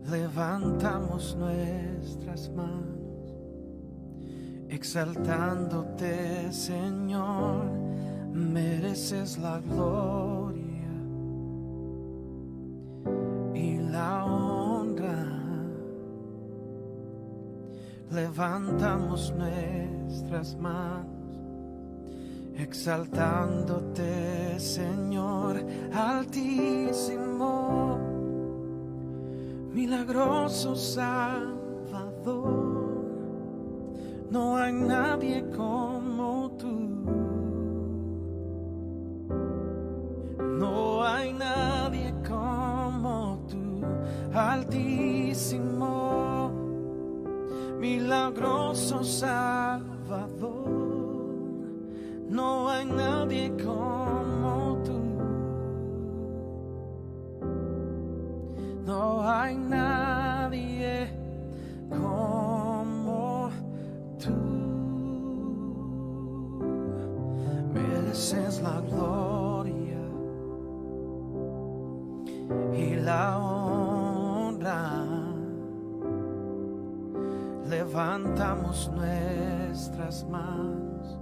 levantamos nuestras manos, exaltándote, Señor, mereces la gloria y la honra. Levantamos nuestras manos, exaltándote, Señor, altísimo, milagroso Salvador. No hay nadie como tú, no hay nadie como tú, altísimo, milagroso Salvador. No hay nadie como tú, no hay nadie como tú. Mereces la gloria y la honra. Levantamos nuestras manos,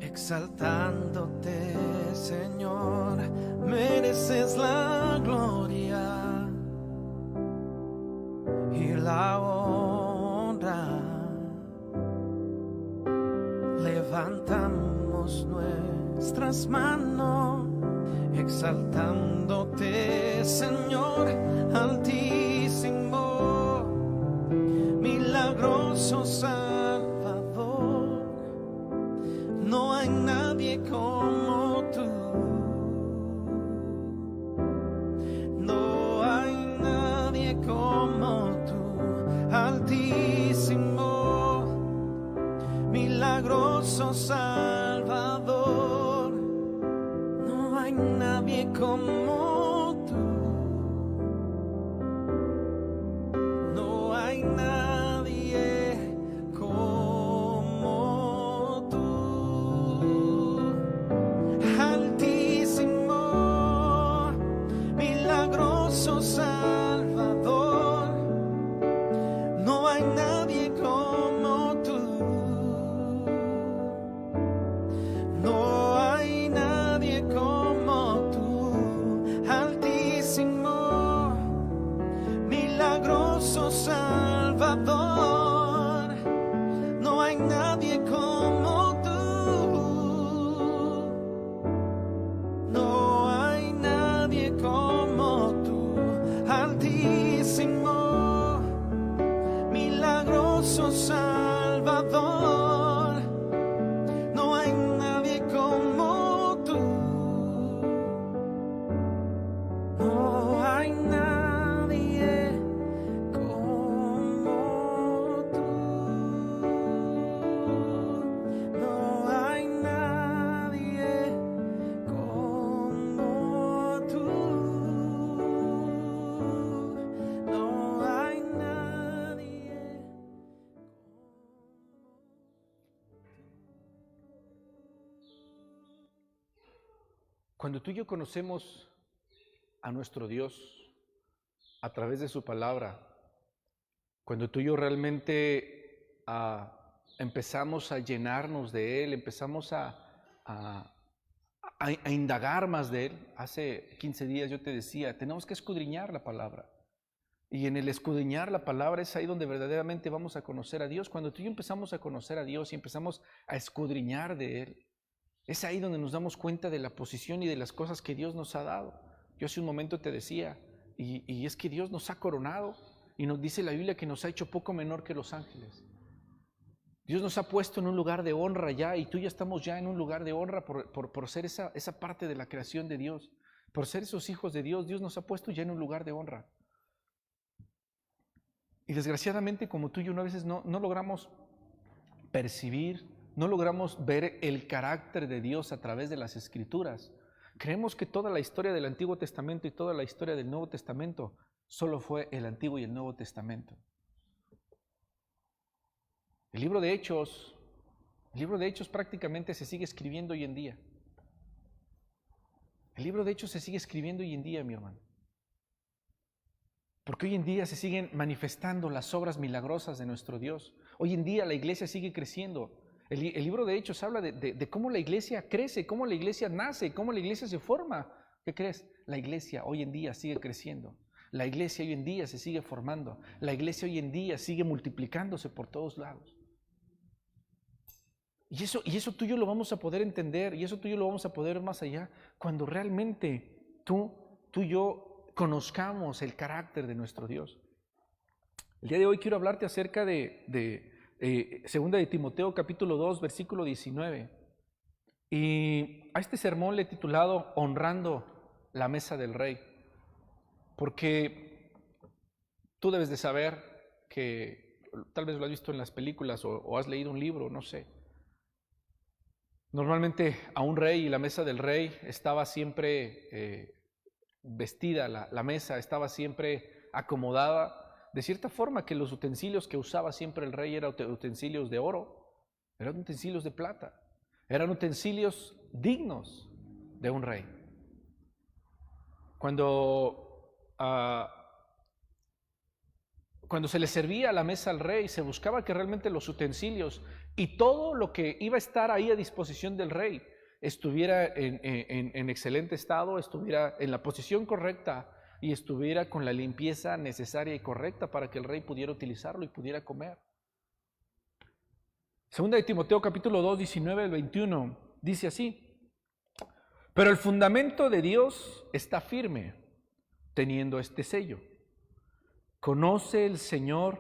exaltándote, Señor, mereces la gloria y la honra. Levantamos nuestras manos, exaltándote, Señor, altísimo, milagroso Salvador. No hay nadie como tú, no hay nadie como tú, altísimo, milagroso Salvador. No hay nadie como tú, no hay nadie como tú, altísimo, milagroso Salvador. No hay nadie como tú, no hay nadie como tú, altísimo, milagroso Salvador. No hay nadie como tú, no hay nadie como tú, altísimo, milagroso Salvador. No hay nadie como tú, no hay nadie como tú, no hay nadie como tú, no hay nadie Cuando tú y yo conocemos a nuestro Dios a través de su palabra, cuando tú y yo realmente empezamos a llenarnos de Él, empezamos a indagar más de Él. Hace 15 días yo te decía, tenemos que escudriñar la palabra. Y en el escudriñar la palabra es ahí donde verdaderamente vamos a conocer a Dios. Cuando tú y yo empezamos a conocer a Dios y empezamos a escudriñar de Él, es ahí donde nos damos cuenta de la posición y de las cosas que Dios nos ha dado. Yo hace un momento te decía, y es que Dios nos ha coronado, y nos dice la Biblia que nos ha hecho poco menor que los ángeles. Dios nos ha puesto en un lugar de honra ya, y tú ya estamos ya en un lugar de honra por ser esa parte de la creación de Dios. Por ser esos hijos de Dios, Dios nos ha puesto ya en un lugar de honra. Y desgraciadamente, como tú y yo a veces no logramos percibir, no logramos ver el carácter de Dios a través de las Escrituras. Creemos que toda la historia del Antiguo Testamento y toda la historia del Nuevo Testamento solo fue el Antiguo y el Nuevo Testamento. El libro de Hechos prácticamente se sigue escribiendo hoy en día. El libro de Hechos se sigue escribiendo hoy en día, mi hermano. Porque hoy en día se siguen manifestando las obras milagrosas de nuestro Dios. Hoy en día la iglesia sigue creciendo. El libro de Hechos habla de cómo la iglesia crece, cómo la iglesia nace, cómo la iglesia se forma. ¿Qué crees? La iglesia hoy en día sigue creciendo. La iglesia hoy en día se sigue formando. La iglesia hoy en día sigue multiplicándose por todos lados. Y eso tú y yo lo vamos a poder entender, y eso tú y yo lo vamos a poder ver más allá, cuando realmente tú y yo conozcamos el carácter de nuestro Dios. El día de hoy quiero hablarte acerca de Segunda de Timoteo capítulo 2, versículo 19. Y a este sermón le he titulado Honrando la mesa del rey. Porque tú debes de saber que, tal vez lo has visto en las películas o has leído un libro, no sé. Normalmente a un rey y la mesa del rey estaba siempre vestida, la mesa estaba siempre acomodada, de cierta forma que los utensilios que usaba siempre el rey eran utensilios de oro, eran utensilios de plata, eran utensilios dignos de un rey. Cuando se le servía a la mesa al rey, se buscaba que realmente los utensilios y todo lo que iba a estar ahí a disposición del rey estuviera en excelente estado, estuviera en la posición correcta y estuviera con la limpieza necesaria y correcta para que el rey pudiera utilizarlo y pudiera comer. Segunda de Timoteo capítulo 2, 19 al 21, dice así: pero el fundamento de Dios está firme, teniendo este sello. Conoce el Señor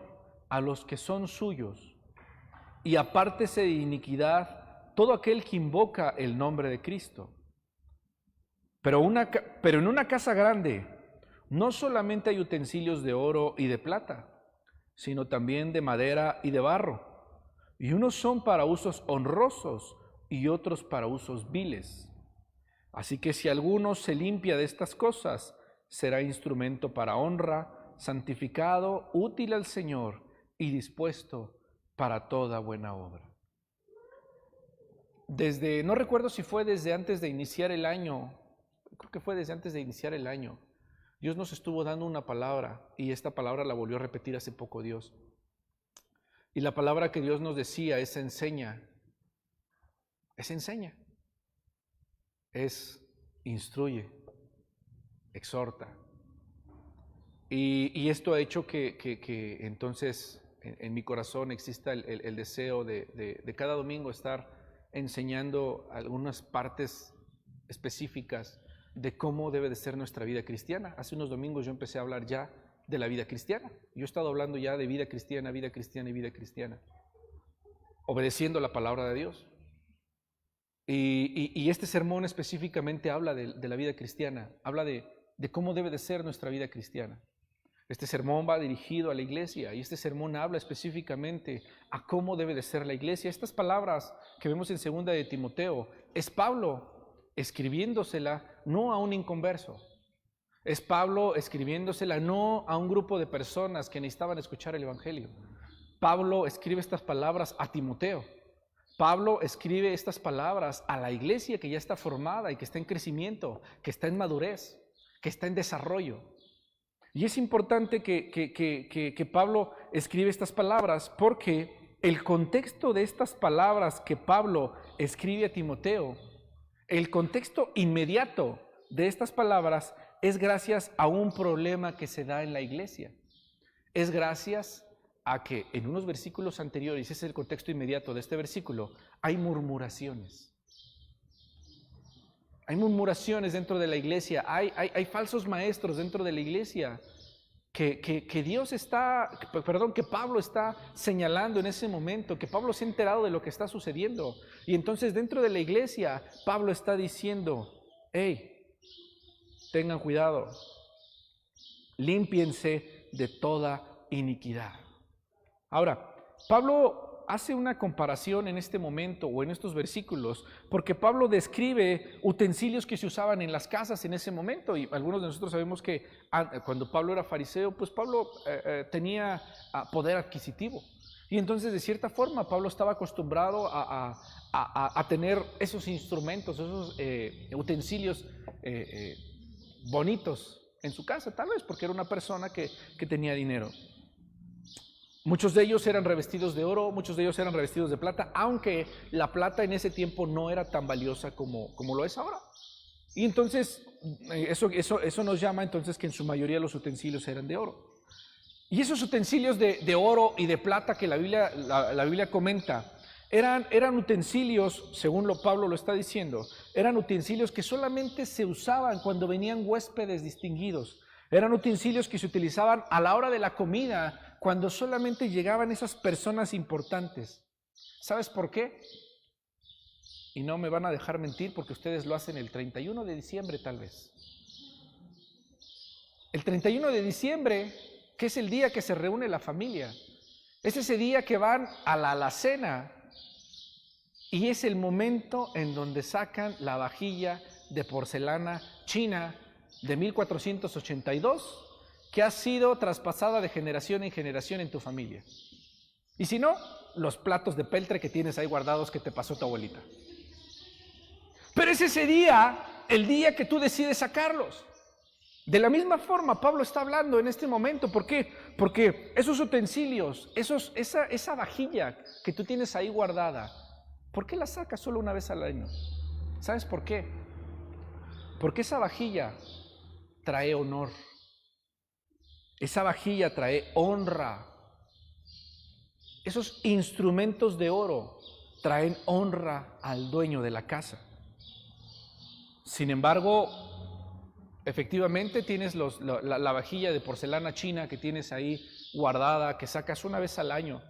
a los que son suyos, y apártese de iniquidad todo aquel que invoca el nombre de Cristo. Pero en una casa grande no solamente hay utensilios de oro y de plata, sino también de madera y de barro, y unos son para usos honrosos y otros para usos viles. Así que si alguno se limpia de estas cosas, será instrumento para honra, santificado, útil al Señor y dispuesto para toda buena obra. No recuerdo si fue desde antes de iniciar el año, creo que fue desde antes de iniciar el año, Dios nos estuvo dando una palabra, y esta palabra la volvió a repetir hace poco Dios. Y la palabra que Dios nos decía es enseña, es instruye, exhorta. Y esto ha hecho que entonces en mi corazón exista el deseo de cada domingo estar enseñando algunas partes específicas de cómo debe de ser nuestra vida cristiana. Hace unos domingos yo empecé a hablar ya de la vida cristiana. Yo he estado hablando ya de vida cristiana y vida cristiana, obedeciendo la palabra de Dios. Y este sermón específicamente habla de la vida cristiana, habla de cómo debe de ser nuestra vida cristiana. Este sermón va dirigido a la iglesia y este sermón habla específicamente a cómo debe de ser la iglesia. Estas palabras que vemos en Segunda de Timoteo es Pablo escribiéndosela no a un inconverso, es Pablo escribiéndosela no a un grupo de personas que necesitaban escuchar el evangelio. Pablo escribe estas palabras a Timoteo. Pablo escribe estas palabras a la iglesia que ya está formada y que está en crecimiento, que está en madurez, que está en desarrollo. Y es importante que Pablo escribe estas palabras porque el contexto de estas palabras que Pablo escribe a Timoteo, el contexto inmediato de estas palabras es gracias a un problema que se da en la iglesia. Es gracias a que en unos versículos anteriores, ese es el contexto inmediato de este versículo, hay murmuraciones. Hay murmuraciones dentro de la iglesia, hay falsos maestros dentro de la iglesia que Pablo está señalando en ese momento, que Pablo se ha enterado de lo que está sucediendo. Y entonces dentro de la iglesia, Pablo está diciendo, hey, tengan cuidado, límpiense de toda iniquidad. Ahora, Pablo hace una comparación en este momento o en estos versículos, porque Pablo describe utensilios que se usaban en las casas en ese momento, y algunos de nosotros sabemos que cuando Pablo era fariseo, pues Pablo tenía poder adquisitivo, y entonces de cierta forma Pablo estaba acostumbrado a tener esos instrumentos, esos utensilios bonitos en su casa, tal vez porque era una persona que tenía dinero. Muchos de ellos eran revestidos de oro, muchos de ellos eran revestidos de plata, aunque la plata en ese tiempo no era tan valiosa como lo es ahora. Y entonces, eso nos llama entonces que en su mayoría los utensilios eran de oro. Y esos utensilios de oro y de plata que la Biblia comenta, eran utensilios, según Pablo lo está diciendo, eran utensilios que solamente se usaban cuando venían huéspedes distinguidos. Eran utensilios que se utilizaban a la hora de la comida, cuando solamente llegaban esas personas importantes. ¿Sabes por qué? Y no me van a dejar mentir porque ustedes lo hacen el 31 de diciembre tal vez. El 31 de diciembre, que es el día que se reúne la familia, es ese día que van a la alacena y es el momento en donde sacan la vajilla de porcelana china de 1482 que ha sido traspasada de generación en generación en tu familia. Y si no, los platos de peltre que tienes ahí guardados que te pasó tu abuelita. Pero es ese día, el día que tú decides sacarlos. De la misma forma, Pablo está hablando en este momento. ¿Por qué? Porque esos utensilios, esa vajilla que tú tienes ahí guardada, ¿por qué la sacas solo una vez al año? ¿Sabes por qué? Porque esa vajilla trae honor. Esa vajilla trae honra. Esos instrumentos de oro traen honra al dueño de la casa. Sin embargo, efectivamente tienes la vajilla de porcelana china que tienes ahí guardada, que sacas una vez al año.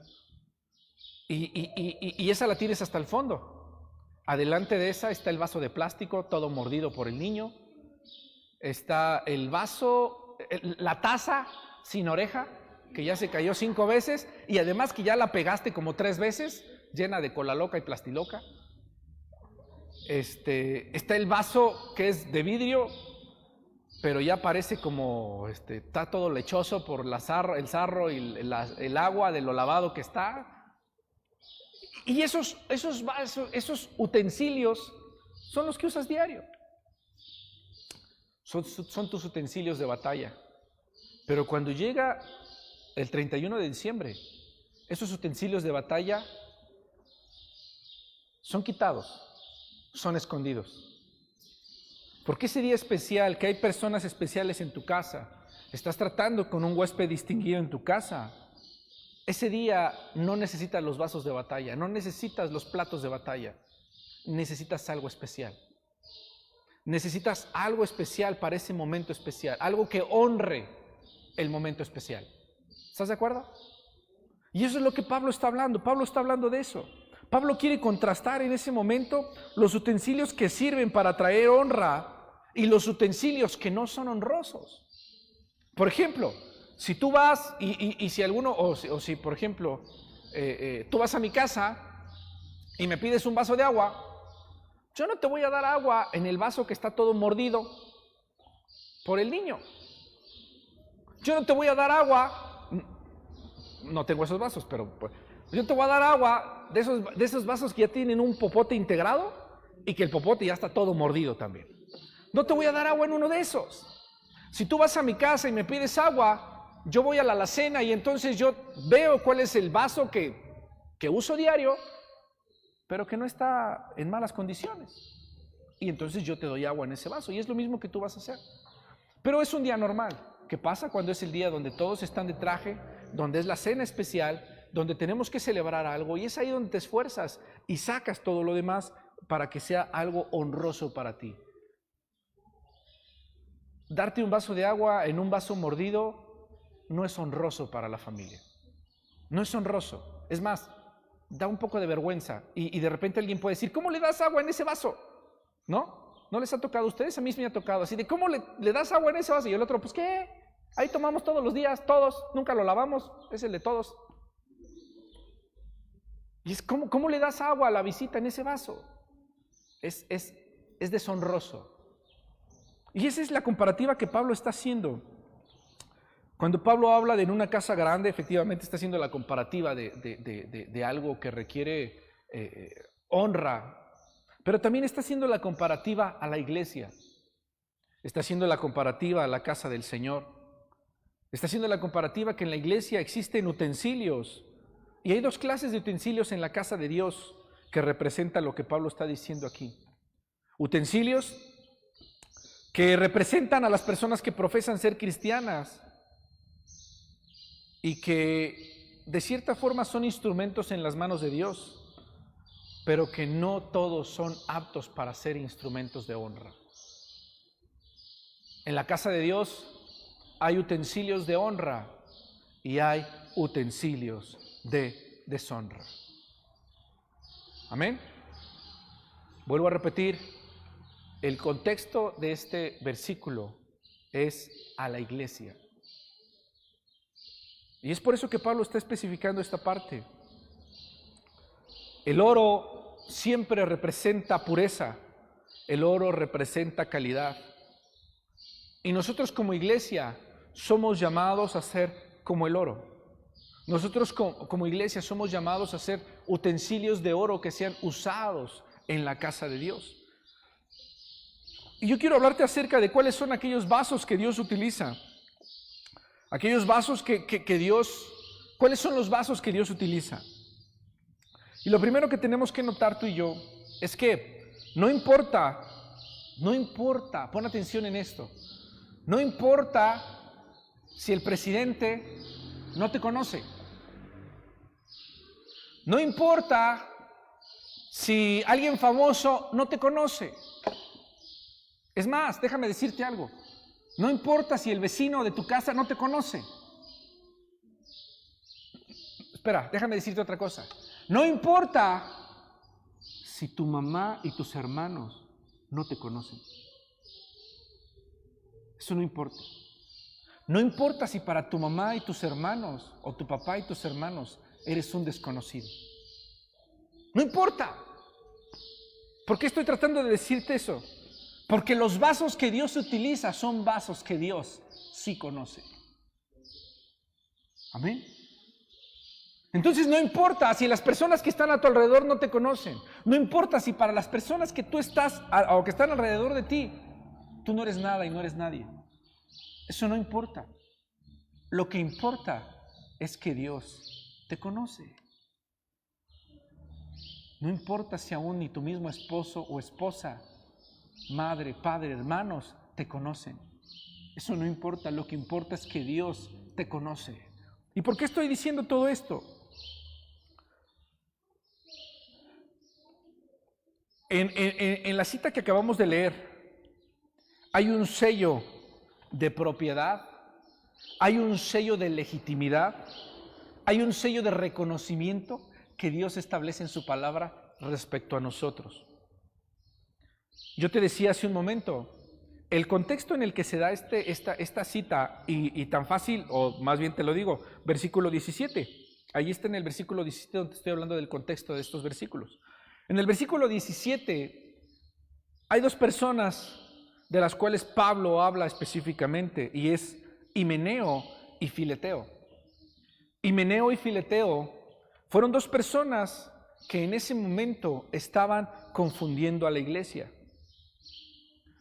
Y esa la tienes hasta el fondo. Adelante de esa está el vaso de plástico, todo mordido por el niño. Está el vaso, la taza sin oreja, que ya se cayó 5 veces, y además que ya la pegaste como 3 veces, llena de cola loca y plastiloca. Está el vaso que es de vidrio, pero ya parece como, está todo lechoso por el sarro y el agua de lo lavado que está. Y esos vasos, esos utensilios son los que usas diario. Son tus utensilios de batalla. Pero cuando llega el 31 de diciembre, esos utensilios de batalla son quitados, son escondidos. Porque ese día especial, que hay personas especiales en tu casa, estás tratando con un huésped distinguido en tu casa, ese día no necesitas los vasos de batalla, no necesitas los platos de batalla, necesitas algo especial. Necesitas algo especial para ese momento especial, algo que honre el momento especial. ¿Estás de acuerdo? Y eso es lo que Pablo está hablando. Pablo está hablando de eso. Pablo quiere contrastar en ese momento los utensilios que sirven para traer honra y los utensilios que no son honrosos. Por ejemplo, si tú vas y si alguno, o si por ejemplo, tú vas a mi casa y me pides un vaso de agua, yo no te voy a dar agua en el vaso que está todo mordido por el niño. Yo no te voy a dar agua, no tengo esos vasos, pero pues, yo te voy a dar agua de esos vasos que ya tienen un popote integrado y que el popote ya está todo mordido también. No te voy a dar agua en uno de esos. Si tú vas a mi casa y me pides agua, yo voy a la alacena y entonces yo veo cuál es el vaso que uso diario, pero que no está en malas condiciones. Y entonces yo te doy agua en ese vaso. Y es lo mismo que tú vas a hacer. Pero es un día normal. ¿Qué pasa cuando es el día donde todos están de traje, donde es la cena especial, donde tenemos que celebrar algo? Y es ahí donde te esfuerzas y sacas todo lo demás para que sea algo honroso para ti. Darte un vaso de agua en un vaso mordido no es honroso para la familia. No es honroso. Es más, da un poco de vergüenza y de repente alguien puede decir, ¿cómo le das agua en ese vaso? ¿No? ¿No les ha tocado a ustedes? A mí me ha tocado así de, ¿cómo le das agua en ese vaso? Y el otro, pues ¿qué? Ahí tomamos todos los días, todos, nunca lo lavamos, es el de todos. Y es, ¿cómo le das agua a la visita en ese vaso? Es deshonroso. Y esa es la comparativa que Pablo está haciendo. Cuando Pablo habla de en una casa grande, efectivamente está haciendo la comparativa de algo que requiere honra, pero también está haciendo la comparativa a la iglesia. Está haciendo la comparativa a la casa del Señor. Está haciendo la comparativa que en la iglesia existen utensilios. Y hay dos clases de utensilios en la casa de Dios que representan lo que Pablo está diciendo aquí. Utensilios que representan a las personas que profesan ser cristianas y que de cierta forma son instrumentos en las manos de Dios, pero que no todos son aptos para ser instrumentos de honra. En la casa de Dios hay utensilios de honra y hay utensilios de deshonra. Amén. Vuelvo a repetir, el contexto de este versículo es a la iglesia. Y es por eso que Pablo está especificando esta parte. El oro siempre representa pureza, el oro representa calidad. Y nosotros como iglesia somos llamados a ser como el oro. Nosotros como iglesia somos llamados a ser utensilios de oro que sean usados en la casa de Dios. Y yo quiero hablarte acerca de cuáles son aquellos vasos que Dios utiliza. Aquellos vasos que Dios, ¿cuáles son los vasos que Dios utiliza? Y lo primero que tenemos que notar tú y yo es que no importa, pon atención en esto, no importa si el presidente no te conoce, no importa si alguien famoso no te conoce. Es más, déjame decirte algo, no importa si el vecino de tu casa no te conoce. Espera, déjame decirte otra cosa. No importa si tu mamá y tus hermanos no te conocen. Eso no importa. No importa si para tu mamá y tus hermanos o tu papá y tus hermanos eres un desconocido. No importa. ¿Por qué estoy tratando de decirte eso? Porque los vasos que Dios utiliza son vasos que Dios sí conoce. Amén. Entonces no importa si las personas que están a tu alrededor no te conocen. No importa si para las personas que tú estás o que están alrededor de ti, tú no eres nada y no eres nadie. Eso no importa. Lo que importa es que Dios te conoce. No importa si aún ni tu mismo esposo o esposa, madre, padre, hermanos, te conocen. Eso no importa. Lo que importa es que Dios te conoce. ¿Y por qué estoy diciendo todo esto? En la cita que acabamos de leer, hay un sello de propiedad, hay un sello de legitimidad, hay un sello de reconocimiento que Dios establece en su palabra respecto a nosotros. Yo te decía hace un momento, el contexto en el que se da esta cita, y tan fácil, o más bien te lo digo, versículo 17. Ahí está en el versículo 17 donde estoy hablando del contexto de estos versículos. En el versículo 17 hay dos personas de las cuales Pablo habla específicamente, y es Himeneo y Fileteo. Himeneo y Fileteo fueron dos personas que en ese momento estaban confundiendo a la iglesia.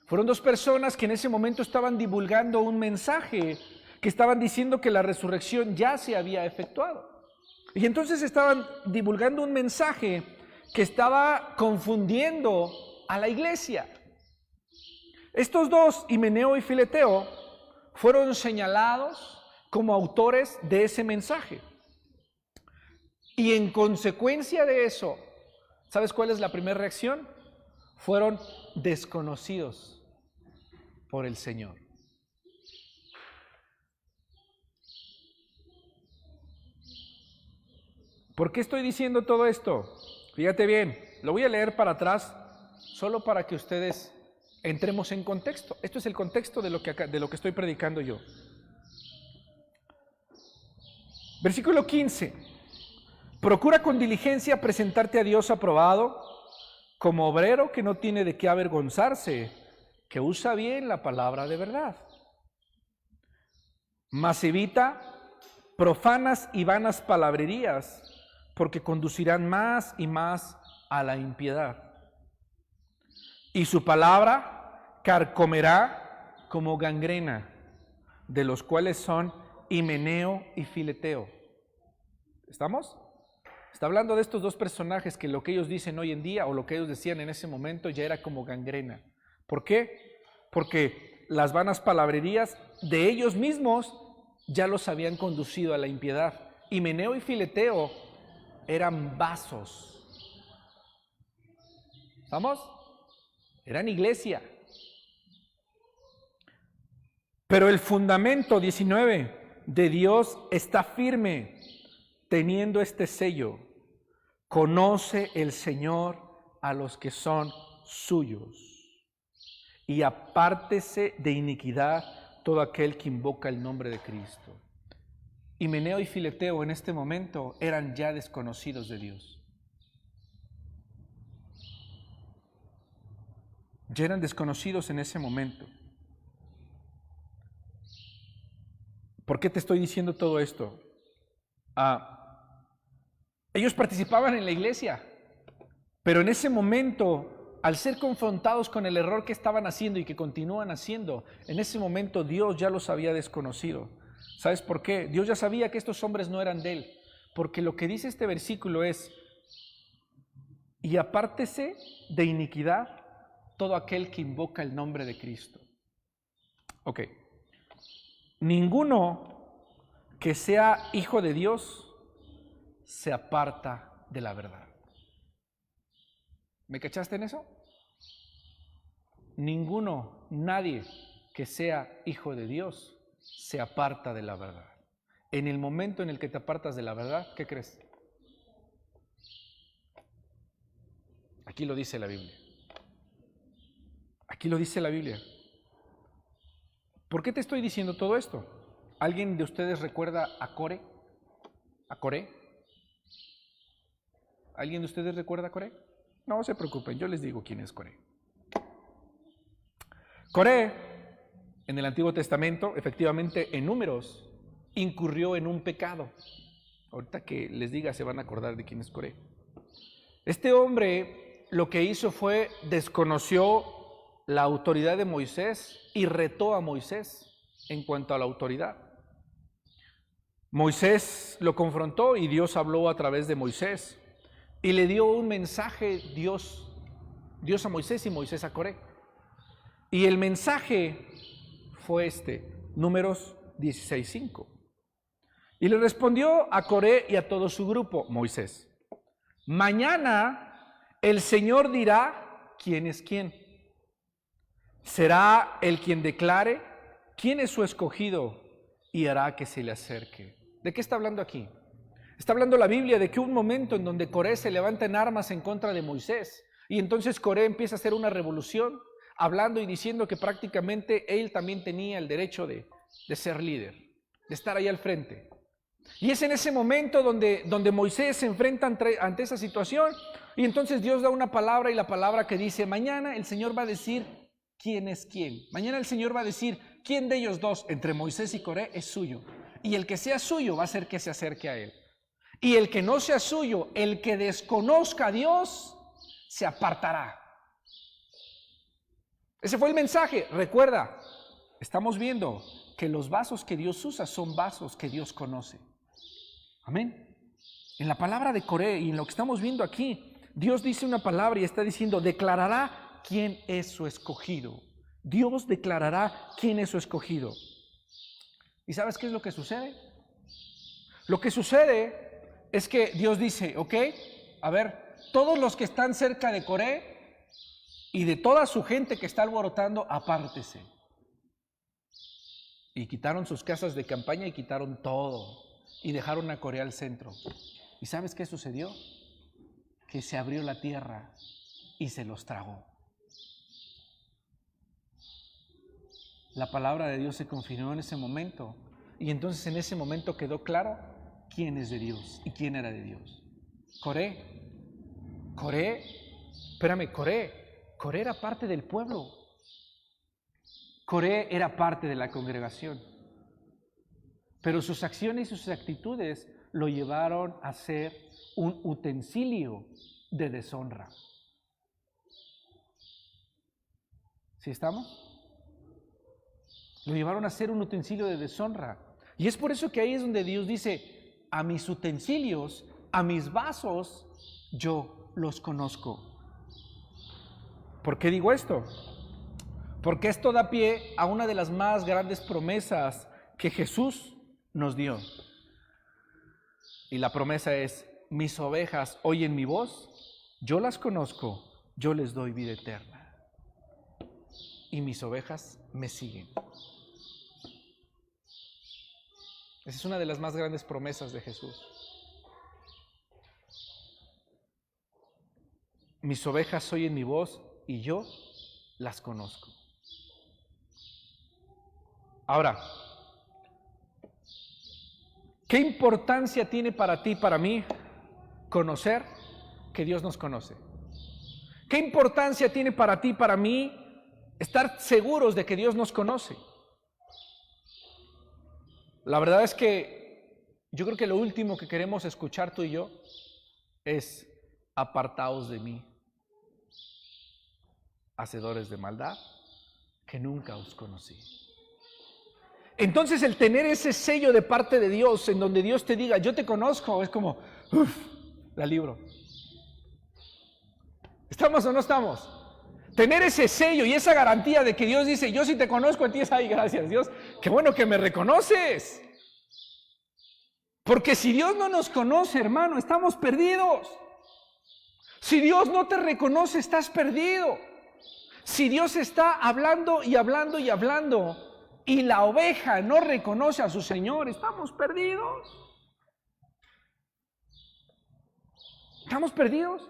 Fueron dos personas que en ese momento estaban divulgando un mensaje, que estaban diciendo que la resurrección ya se había efectuado. Y entonces estaban divulgando un mensaje que estaba confundiendo a la iglesia. Estos dos, Himeneo y Fileteo, fueron señalados como autores de ese mensaje. Y en consecuencia de eso, ¿sabes cuál es la primera reacción? Fueron desconocidos por el Señor. ¿Por qué estoy diciendo todo esto? Fíjate bien, lo voy a leer para atrás, solo para que ustedes entremos en contexto. Esto es el contexto de lo que estoy predicando yo. Versículo 15. Procura con diligencia presentarte a Dios aprobado, como obrero que no tiene de qué avergonzarse, que usa bien la palabra de verdad. Mas evita profanas y vanas palabrerías, porque conducirán más y más a la impiedad. Y su palabra carcomerá como gangrena, de los cuales son Himeneo y Fileteo. ¿Estamos? Está hablando de estos dos personajes que lo que ellos dicen hoy en día o lo que ellos decían en ese momento ya era como gangrena. ¿Por qué? Porque las vanas palabrerías de ellos mismos ya los habían conducido a la impiedad. Himeneo y Fileteo eran vasos. ¿Estamos? Eran iglesia. Pero el fundamento 19 de Dios está firme, teniendo este sello: conoce el Señor a los que son suyos, y apártese de iniquidad todo aquel que invoca el nombre de Cristo. Himeneo y Fileteo en este momento eran ya desconocidos de Dios. Ya eran desconocidos en ese momento. ¿Por qué te estoy diciendo todo esto? Ellos participaban en la iglesia, pero en ese momento, al ser confrontados con el error que estaban haciendo y que continúan haciendo, en ese momento Dios ya los había desconocido. ¿Sabes por qué? Dios ya sabía que estos hombres no eran de Él, porque lo que dice este versículo es: y apártese de iniquidad todo aquel que invoca el nombre de Cristo. Ok. Ninguno que sea hijo de Dios se aparta de la verdad. ¿Me cachaste en eso? Ninguno, nadie que sea hijo de Dios se aparta de la verdad. En el momento en el que te apartas de la verdad, ¿qué crees? Aquí lo dice la Biblia. Aquí lo dice la Biblia. ¿Por qué te estoy diciendo todo esto? ¿Alguien de ustedes recuerda a Coré? ¿A Coré? ¿Alguien de ustedes recuerda a Coré? No se preocupen, yo les digo quién es Coré. Coré, en el Antiguo Testamento, efectivamente en Números, incurrió en un pecado. Ahorita que les diga se van a acordar de quién es Coré. Este hombre lo que hizo fue desconoció la autoridad de Moisés y retó a Moisés en cuanto a la autoridad. Moisés lo confrontó y Dios habló a través de Moisés y le dio un mensaje Dios a Moisés y Moisés a Coré. Y el mensaje fue Números 16:5. Y le respondió a Coré y a todo su grupo, Moisés: mañana el Señor dirá quién es quién. Será el quien declare quién es su escogido y hará que se le acerque. ¿De qué está hablando aquí? Está hablando la Biblia de que un momento en donde Coré se levanta en armas en contra de Moisés y entonces Coré empieza a hacer una revolución hablando y diciendo que prácticamente él también tenía el derecho de ser líder, de estar ahí al frente. Y es en ese momento donde Moisés se enfrenta ante esa situación y entonces Dios da una palabra y la palabra que dice: mañana el Señor va a decir quién es quién. Mañana el Señor va a decir quién de ellos dos, entre Moisés y Coré, es suyo. Y el que sea suyo va a hacer que se acerque a él. Y el que no sea suyo, el que desconozca a Dios, se apartará. Ese fue el mensaje. Recuerda, estamos viendo que los vasos que Dios usa son vasos que Dios conoce. Amén. En la palabra de Coré y en lo que estamos viendo aquí, Dios dice una palabra y está diciendo: declarará quién es su escogido. Dios declarará quién es su escogido. ¿Y sabes qué es lo que sucede? Lo que sucede es que Dios dice: ok, a ver, todos los que están cerca de Coré y de toda su gente que está alborotando, apártese. Y quitaron sus casas de campaña y quitaron todo y dejaron a Coré al centro. ¿Y sabes qué sucedió? Que se abrió la tierra y se los tragó. La palabra de Dios se confirmó en ese momento y entonces en ese momento quedó claro quién es de Dios y quién era de Dios. Coré era parte del pueblo. Coré era parte de la congregación. Pero sus acciones y sus actitudes lo llevaron a ser un utensilio de deshonra. ¿Sí estamos? Lo llevaron a ser un utensilio de deshonra. Y es por eso que ahí es donde Dios dice, a mis utensilios, a mis vasos, yo los conozco. ¿Por qué digo esto? Porque esto da pie a una de las más grandes promesas que Jesús nos dio. Y la promesa es, mis ovejas oyen mi voz, yo las conozco, yo les doy vida eterna. Y mis ovejas me siguen. Esa es una de las más grandes promesas de Jesús. Mis ovejas oyen mi voz y yo las conozco. Ahora, ¿qué importancia tiene para ti y para mí conocer que Dios nos conoce? ¿Qué importancia tiene para ti y para mí estar seguros de que Dios nos conoce? La verdad es que yo creo que lo último que queremos escuchar tú y yo es: apartaos de mí, hacedores de maldad, que nunca os conocí. Entonces el tener ese sello de parte de Dios, en donde Dios te diga, yo te conozco, es como, la libro. ¿Estamos o no estamos? Tener ese sello y esa garantía de que Dios dice, yo sí te conozco a ti, es, ay, gracias Dios, qué bueno que me reconoces. Porque si Dios no nos conoce, hermano, estamos perdidos. Si Dios no te reconoce, estás perdido. Si Dios está hablando y hablando y hablando, y la oveja no reconoce a su Señor, estamos perdidos. ¿Estamos perdidos?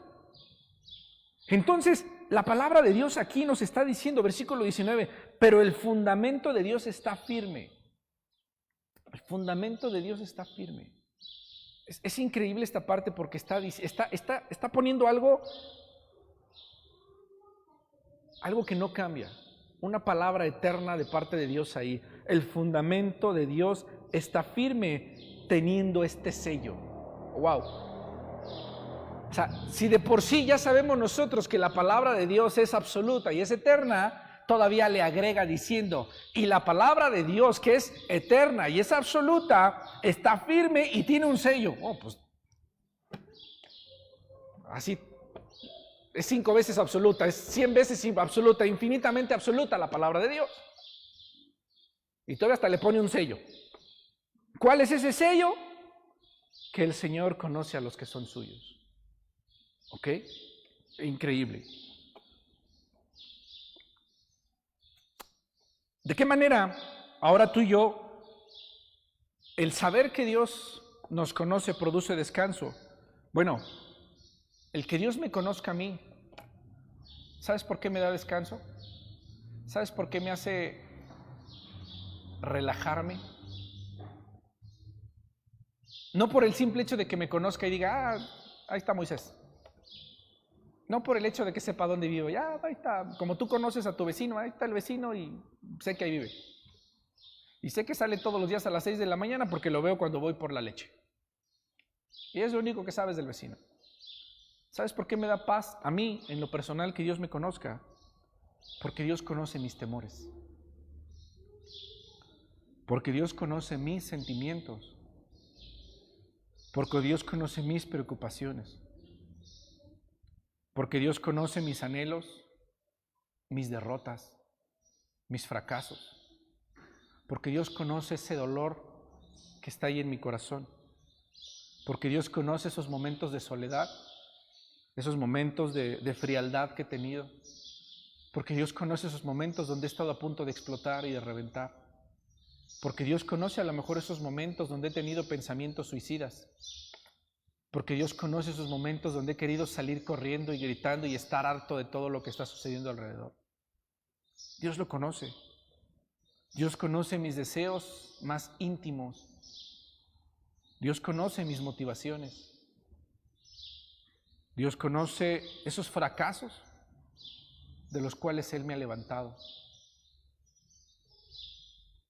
Entonces, la palabra de Dios aquí nos está diciendo, versículo 19, pero el fundamento de Dios está firme. El fundamento de Dios está firme. Es increíble esta parte porque está poniendo algo que no cambia. Una palabra eterna de parte de Dios ahí. El fundamento de Dios está firme teniendo este sello. ¡Wow! O sea, si de por sí ya sabemos nosotros que la palabra de Dios es absoluta y es eterna, todavía le agrega diciendo, y la palabra de Dios que es eterna y es absoluta, está firme y tiene un sello. Oh, pues, así, es 5 veces absoluta, es 100 veces absoluta, infinitamente absoluta la palabra de Dios. Y todavía hasta le pone un sello. ¿Cuál es ese sello? Que el Señor conoce a los que son suyos. ¿Ok? Increíble. ¿De qué manera ahora tú y yo, el saber que Dios nos conoce produce descanso? Bueno, el que Dios me conozca a mí, ¿sabes por qué me da descanso? ¿Sabes por qué me hace relajarme? No por el simple hecho de que me conozca y diga, ahí está Moisés. No por el hecho de que sepa dónde vivo, ya, ahí está, como tú conoces a tu vecino, ahí está el vecino y sé que ahí vive. Y sé que sale todos los días a las 6 de la mañana porque lo veo cuando voy por la leche. Y es lo único que sabes del vecino. ¿Sabes por qué me da paz a mí, en lo personal, que Dios me conozca? Porque Dios conoce mis temores. Porque Dios conoce mis sentimientos. Porque Dios conoce mis preocupaciones. Porque Dios conoce mis anhelos, mis derrotas, mis fracasos. Porque Dios conoce ese dolor que está ahí en mi corazón. Porque Dios conoce esos momentos de soledad, esos momentos de frialdad que he tenido. Porque Dios conoce esos momentos donde he estado a punto de explotar y de reventar. Porque Dios conoce a lo mejor esos momentos donde he tenido pensamientos suicidas. Porque Dios conoce esos momentos donde he querido salir corriendo y gritando y estar harto de todo lo que está sucediendo alrededor. Dios lo conoce. Dios conoce mis deseos más íntimos. Dios conoce mis motivaciones. Dios conoce esos fracasos de los cuales Él me ha levantado.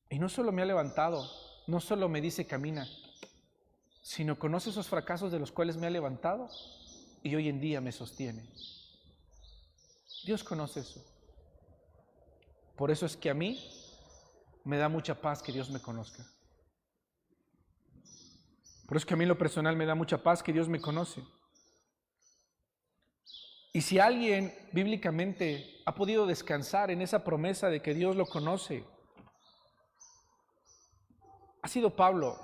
Y no solo me ha levantado, no solo me dice camina, sino conoce esos fracasos de los cuales me ha levantado y hoy en día me sostiene. Dios conoce eso. Por eso es que a mí me da mucha paz que Dios me conozca. Por eso es que a mí en lo personal me da mucha paz que Dios me conoce. Y si alguien bíblicamente ha podido descansar en esa promesa de que Dios lo conoce, ha sido Pablo,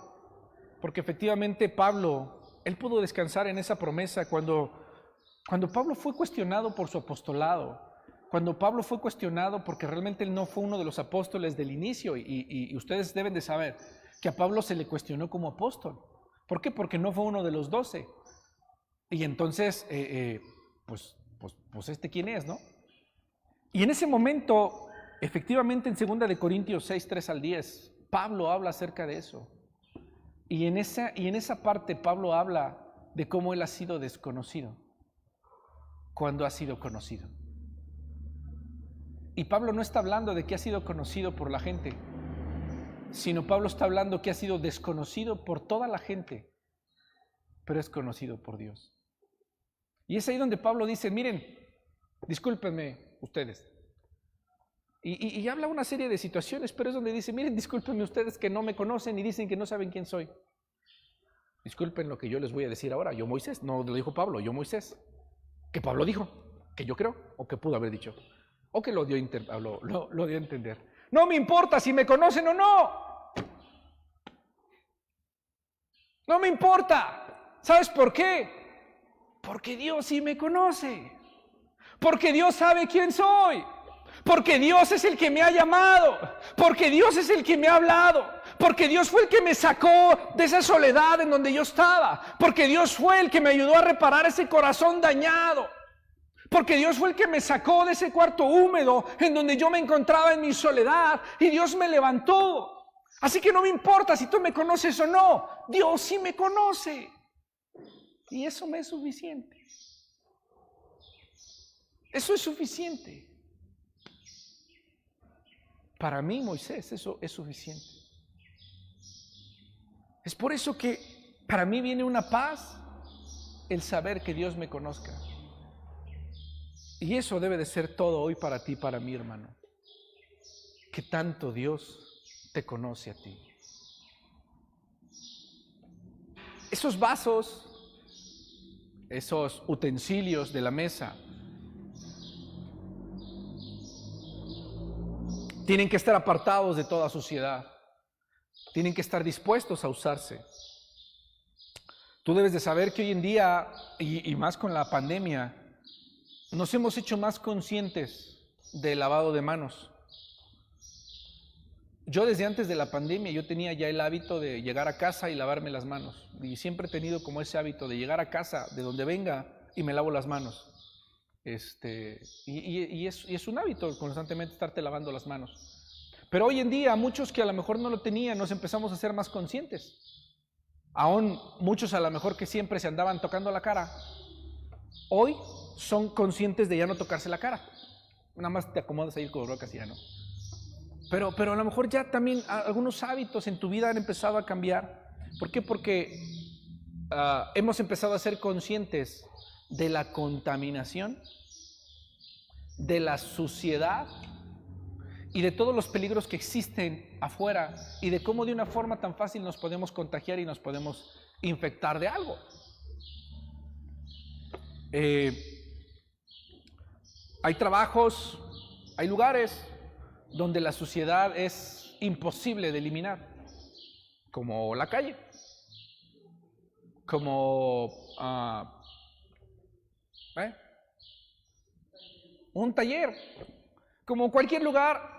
porque efectivamente Pablo, él pudo descansar en esa promesa cuando Pablo fue cuestionado por su apostolado, cuando Pablo fue cuestionado porque realmente él no fue uno de los apóstoles del inicio, y ustedes deben de saber que a Pablo se le cuestionó como apóstol. ¿Por qué? Porque no fue uno de los 12. Y entonces, pues ¿quién es, no? Y en ese momento, efectivamente en 2 de Corintios 6, 3 al 10, Pablo habla acerca de eso. Y en esa parte Pablo habla de cómo él ha sido desconocido cuando ha sido conocido. Y Pablo no está hablando de que ha sido conocido por la gente, sino Pablo está hablando que ha sido desconocido por toda la gente, pero es conocido por Dios. Y es ahí donde Pablo dice, miren, discúlpenme ustedes. Y habla una serie de situaciones, pero es donde dice, miren, discúlpenme ustedes que no me conocen y dicen que no saben quién soy. Disculpen lo que yo les voy a decir ahora. Yo Moisés, no lo dijo Pablo, yo Moisés. Que Pablo dijo, que yo creo, o que pudo haber dicho, o que lo dio a entender. No me importa si me conocen o no. No me importa. ¿Sabes por qué? Porque Dios sí me conoce. Porque Dios sabe quién soy. Porque Dios es el que me ha llamado. Porque Dios es el que me ha hablado. Porque Dios fue el que me sacó de esa soledad en donde yo estaba. Porque Dios fue el que me ayudó a reparar ese corazón dañado. Porque Dios fue el que me sacó de ese cuarto húmedo en donde yo me encontraba en mi soledad. Y Dios me levantó. Así que no me importa si tú me conoces o no. Dios sí me conoce. Y eso me es suficiente. Eso es suficiente. Para mí, Moisés, eso es suficiente. Es por eso que para mí viene una paz el saber que Dios me conozca. Y eso debe de ser todo hoy para ti, para mí, hermano. Que tanto Dios te conoce a ti. Esos vasos, esos utensilios de la mesa, tienen que estar apartados de toda suciedad. Tienen que estar dispuestos a usarse. Tú debes de saber que hoy en día, y más con la pandemia, nos hemos hecho más conscientes del lavado de manos. Yo desde antes de la pandemia, yo tenía ya el hábito de llegar a casa y lavarme las manos. Y siempre he tenido como ese hábito de llegar a casa, de donde venga, y me lavo las manos. Y es un hábito constantemente estarte lavando las manos. Pero hoy en día, muchos que a lo mejor no lo tenían, nos empezamos a ser más conscientes. Aún muchos a lo mejor que siempre se andaban tocando la cara, hoy son conscientes de ya no tocarse la cara. Nada más te acomodas ahí con rocas y ya no. Pero a lo mejor ya también algunos hábitos en tu vida han empezado a cambiar. ¿Por qué? Porque hemos empezado a ser conscientes de la contaminación, de la suciedad y de todos los peligros que existen afuera y de cómo de una forma tan fácil nos podemos contagiar y nos podemos infectar de algo. Hay trabajos, hay lugares donde la suciedad es imposible de eliminar, como la calle, como un taller, como cualquier lugar.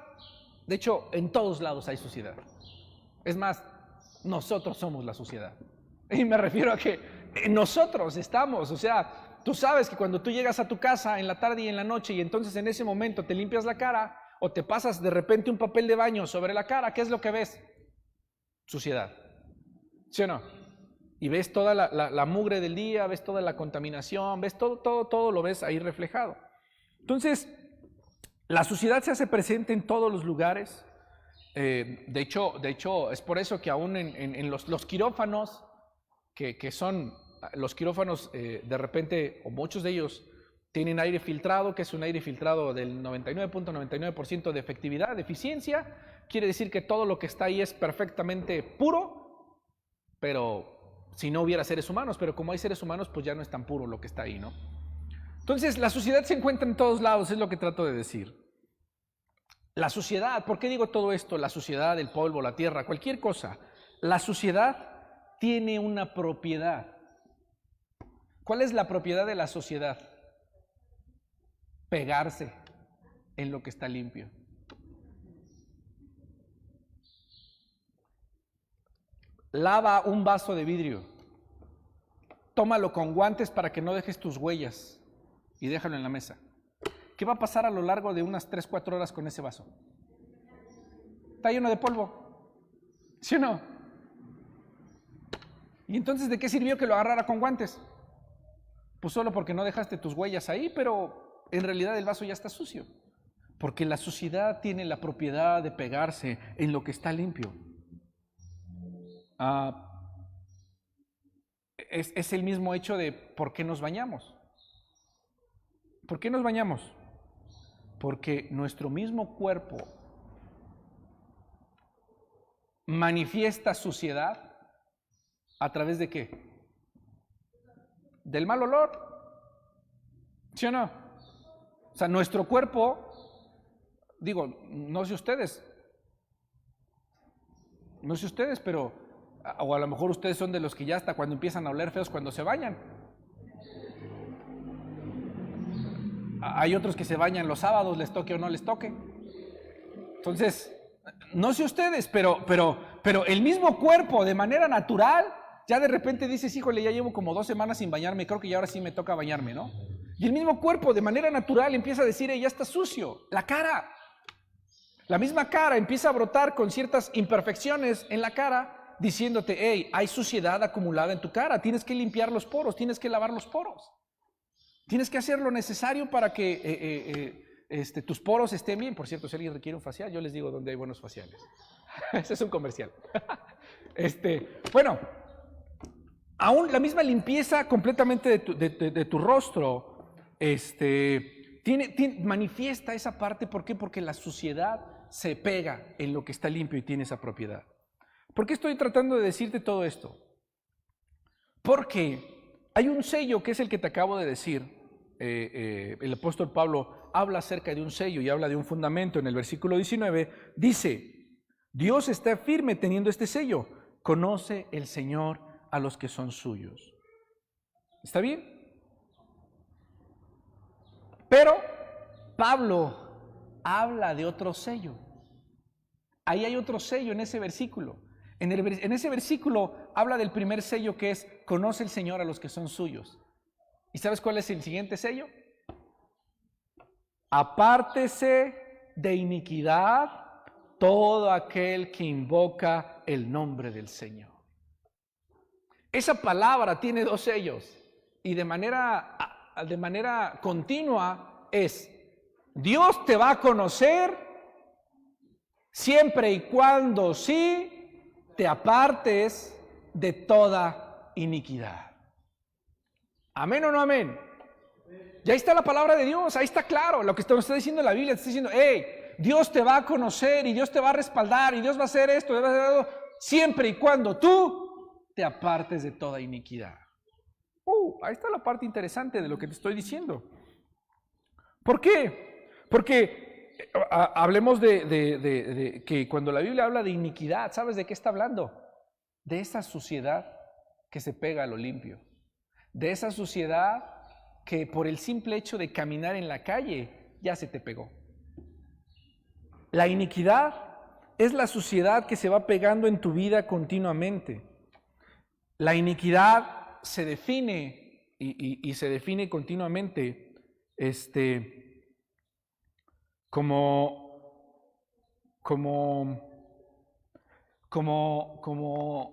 De hecho, en todos lados hay suciedad. Es más, nosotros somos la suciedad. Y me refiero a que nosotros estamos, o sea, tú sabes que cuando tú llegas a tu casa en la tarde y en la noche y entonces en ese momento te limpias la cara o te pasas de repente un papel de baño sobre la cara, ¿qué es lo que ves? Suciedad. ¿Sí o no? Y ves toda la mugre del día, ves toda la contaminación, ves todo lo ves ahí reflejado. Entonces, la suciedad se hace presente en todos los lugares. De hecho, es por eso que aún en los quirófanos, que son los quirófanos, de repente, o muchos de ellos, tienen aire filtrado, que es un aire filtrado del 99.99% de efectividad, de eficiencia, quiere decir que todo lo que está ahí es perfectamente puro, pero si no hubiera seres humanos, pero como hay seres humanos, pues ya no es tan puro lo que está ahí, ¿no? Entonces, la suciedad se encuentra en todos lados, es lo que trato de decir. La suciedad, ¿por qué digo todo esto? La suciedad, el polvo, la tierra, cualquier cosa. La suciedad tiene una propiedad. ¿Cuál es la propiedad de la suciedad? Pegarse en lo que está limpio. Lava un vaso de vidrio. Tómalo con guantes para que no dejes tus huellas y déjalo en la mesa. ¿Qué va a pasar a lo largo de unas 3-4 horas con ese vaso? Está lleno de polvo. ¿Sí o no? ¿Y entonces de qué sirvió que lo agarrara con guantes? Pues solo porque no dejaste tus huellas ahí, pero en realidad el vaso ya está sucio. Porque la suciedad tiene la propiedad de pegarse en lo que está limpio. Es el mismo hecho de por qué nos bañamos. ¿Por qué nos bañamos? Porque nuestro mismo cuerpo manifiesta suciedad ¿a través de qué? Del mal olor. ¿Sí o no? O sea, nuestro cuerpo, digo, no sé ustedes, pero, o a lo mejor ustedes son de los que ya hasta cuando empiezan a oler feos cuando se bañan. Hay otros que se bañan los sábados, les toque o no les toque. Entonces, no sé ustedes, pero el mismo cuerpo de manera natural, ya de repente dices, híjole, ya llevo como 2 semanas sin bañarme, creo que ya ahora sí me toca bañarme, ¿no? Y el mismo cuerpo de manera natural empieza a decir, ya está sucio, la cara. La misma cara empieza a brotar con ciertas imperfecciones en la cara, diciéndote, hey, hay suciedad acumulada en tu cara, tienes que limpiar los poros, tienes que lavar los poros. Tienes que hacer lo necesario para que tus poros estén bien. Por cierto, si alguien requiere un facial, yo les digo dónde hay buenos faciales. Ese es un comercial. Bueno, aún la misma limpieza completamente de tu rostro manifiesta esa parte. ¿Por qué? Porque la suciedad se pega en lo que está limpio y tiene esa propiedad. ¿Por qué estoy tratando de decirte todo esto? Porque hay un sello que es el que te acabo de decir. El apóstol Pablo habla acerca de un sello y habla de un fundamento. En el versículo 19 dice, Dios está firme teniendo este sello, conoce el Señor a los que son suyos. ¿Está bien? Pero Pablo habla de otro sello. Ahí hay otro sello en ese versículo. En ese versículo habla del primer sello, que es conoce el Señor a los que son suyos. ¿Y sabes cuál es el siguiente sello? Apártese de iniquidad todo aquel que invoca el nombre del Señor. Esa palabra tiene 2 sellos y de manera continua es: Dios te va a conocer siempre y cuando sí te apartes de toda iniquidad. ¿Amén o no amén? Ya está la palabra de Dios, ahí está claro lo que nos está diciendo la Biblia. Te está diciendo, Dios te va a conocer y Dios te va a respaldar y Dios va a hacer esto, siempre y cuando tú te apartes de toda iniquidad. Ahí está la parte interesante de lo que te estoy diciendo. ¿Por qué? Porque hablemos de que cuando la Biblia habla de iniquidad, ¿sabes de qué está hablando? De esa suciedad que se pega a lo limpio. De esa suciedad que por el simple hecho de caminar en la calle ya se te pegó. La iniquidad es la suciedad que se va pegando en tu vida continuamente. La iniquidad se define y se define continuamente como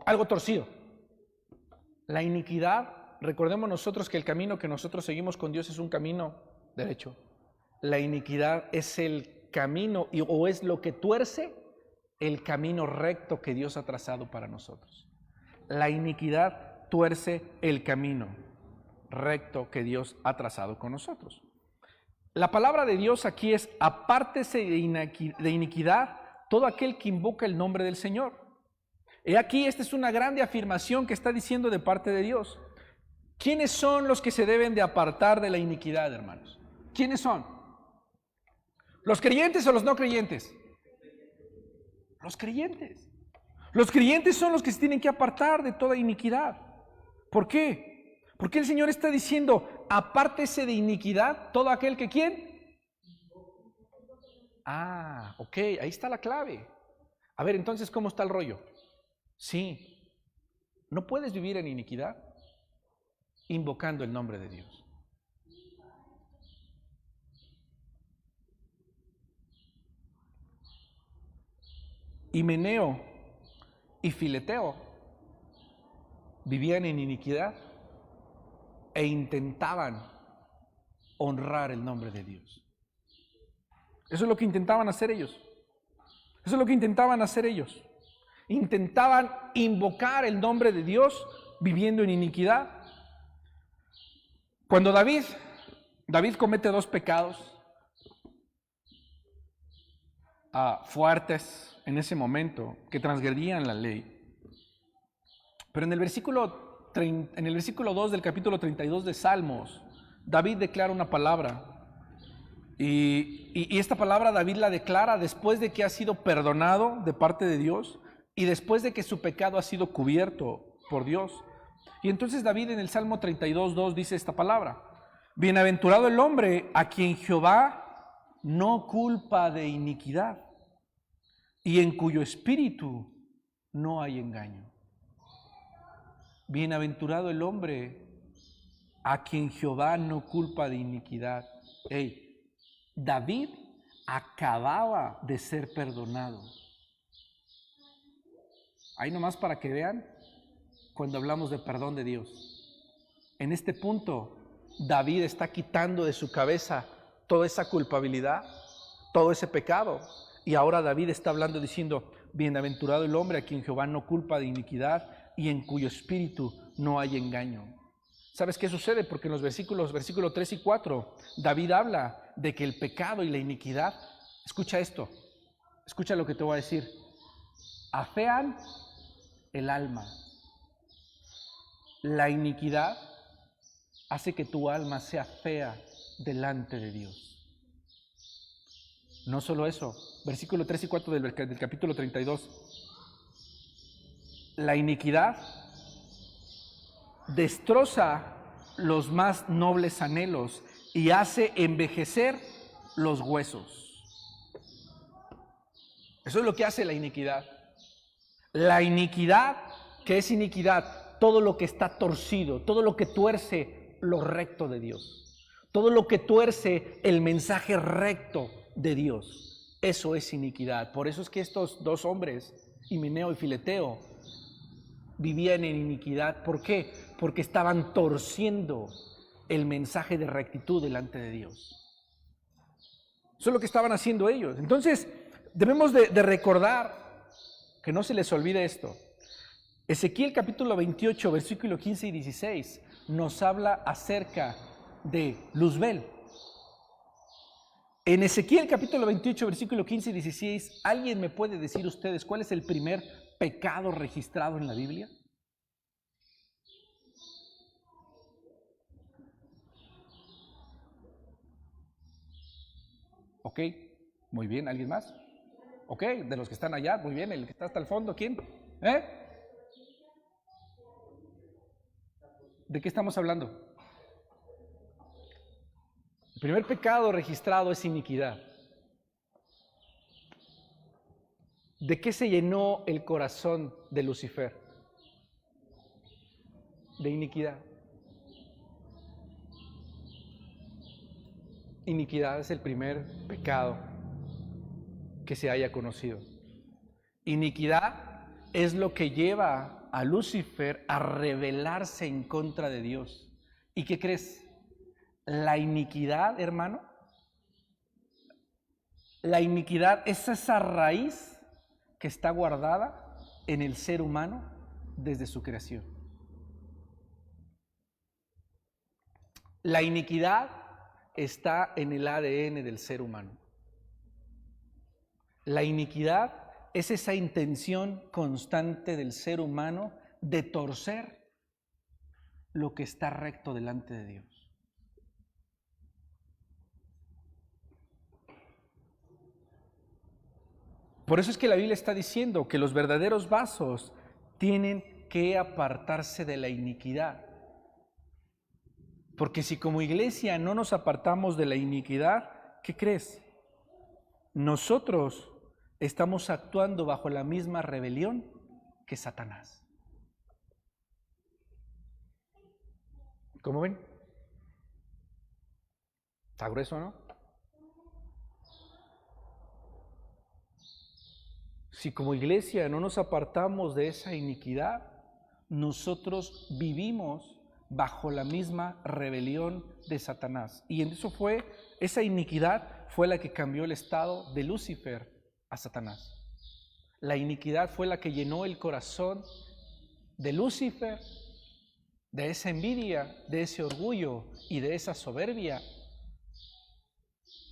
algo torcido. La iniquidad, recordemos nosotros que el camino que nosotros seguimos con Dios es un camino derecho. La iniquidad es el camino o es lo que tuerce el camino recto que Dios ha trazado para nosotros. La iniquidad tuerce el camino recto que Dios ha trazado con nosotros. La palabra de Dios aquí es: apártese de iniquidad todo aquel que invoca el nombre del Señor. He aquí, esta es una grande afirmación que está diciendo de parte de Dios. ¿Quiénes son los que se deben de apartar de la iniquidad, hermanos? ¿Quiénes son? ¿Los creyentes o los no creyentes? Los creyentes. Los creyentes son los que se tienen que apartar de toda iniquidad. ¿Por qué? Porque el Señor está diciendo, apártese de iniquidad todo aquel que ¿quién? Ok, ahí está la clave. A ver, entonces, ¿cómo está el rollo? Sí, no puedes vivir en iniquidad invocando el nombre de Dios. Himeneo y Fileteo vivían en iniquidad e intentaban honrar el nombre de Dios. Eso es lo que intentaban hacer ellos. Eso es lo que intentaban hacer ellos. Intentaban invocar el nombre de Dios viviendo en iniquidad. Cuando David comete dos pecados fuertes en ese momento que transgredían la ley. Pero en el versículo 2 del capítulo 32 de Salmos, David declara una palabra. Y esta palabra David la declara después de que ha sido perdonado de parte de Dios y después de que su pecado ha sido cubierto por Dios. Y entonces David en el Salmo 32:2 dice esta palabra: bienaventurado el hombre a quien Jehová no culpa de iniquidad y en cuyo espíritu no hay engaño. Bienaventurado el hombre a quien Jehová no culpa de iniquidad. David acababa de ser perdonado. Ahí nomás para que vean cuando hablamos de perdón de Dios. En este punto, David está quitando de su cabeza toda esa culpabilidad, todo ese pecado. Y ahora David está hablando diciendo, bienaventurado el hombre a quien Jehová no culpa de iniquidad y en cuyo espíritu no hay engaño. ¿Sabes qué sucede? Porque en los versículos 3 y 4, David habla de que el pecado y la iniquidad, escucha esto, escucha lo que te voy a decir, afean el alma. La iniquidad hace que tu alma sea fea delante de Dios. No solo eso, versículo 3 y 4 del capítulo 32. La iniquidad destroza los más nobles anhelos y hace envejecer los huesos. Eso es lo que hace la iniquidad. La iniquidad, ¿qué es iniquidad? Todo lo que está torcido, todo lo que tuerce lo recto de Dios, todo lo que tuerce el mensaje recto de Dios. Eso es iniquidad. Por eso es que estos dos hombres, Himeneo y Fileteo, vivían en iniquidad. ¿Por qué? Porque estaban torciendo el mensaje de rectitud delante de Dios. Eso es lo que estaban haciendo ellos. Entonces, debemos de recordar que no se les olvide esto. Ezequiel capítulo 28, versículo 15 y 16, nos habla acerca de Luzbel. En Ezequiel capítulo 28, versículo 15 y 16, ¿alguien me puede decir ustedes cuál es el primer pecado registrado en la Biblia? Ok, muy bien, ¿alguien más? Ok, de los que están allá, muy bien, el que está hasta el fondo, ¿quién? ¿De qué estamos hablando? El primer pecado registrado es iniquidad. ¿De qué se llenó el corazón de Lucifer? De iniquidad. Iniquidad es el primer pecado que se haya conocido. Iniquidad es lo que lleva a Lucifer a rebelarse en contra de Dios. ¿Y qué crees? La iniquidad, hermano, la iniquidad es esa raíz que está guardada en el ser humano desde su creación. La iniquidad está en el ADN del ser humano. La iniquidad es esa intención constante del ser humano de torcer lo que está recto delante de Dios. Por eso es que la Biblia está diciendo que los verdaderos vasos tienen que apartarse de la iniquidad. Porque si como iglesia no nos apartamos de la iniquidad, ¿qué crees? Nosotros estamos actuando bajo la misma rebelión que Satanás. ¿Cómo ven? Está grueso, ¿no? Si como iglesia no nos apartamos de esa iniquidad, nosotros vivimos bajo la misma rebelión de Satanás. Y esa iniquidad fue la que cambió el estado de Lucifer a Satanás. La iniquidad fue la que llenó el corazón de Lucifer, de esa envidia, de ese orgullo y de esa soberbia,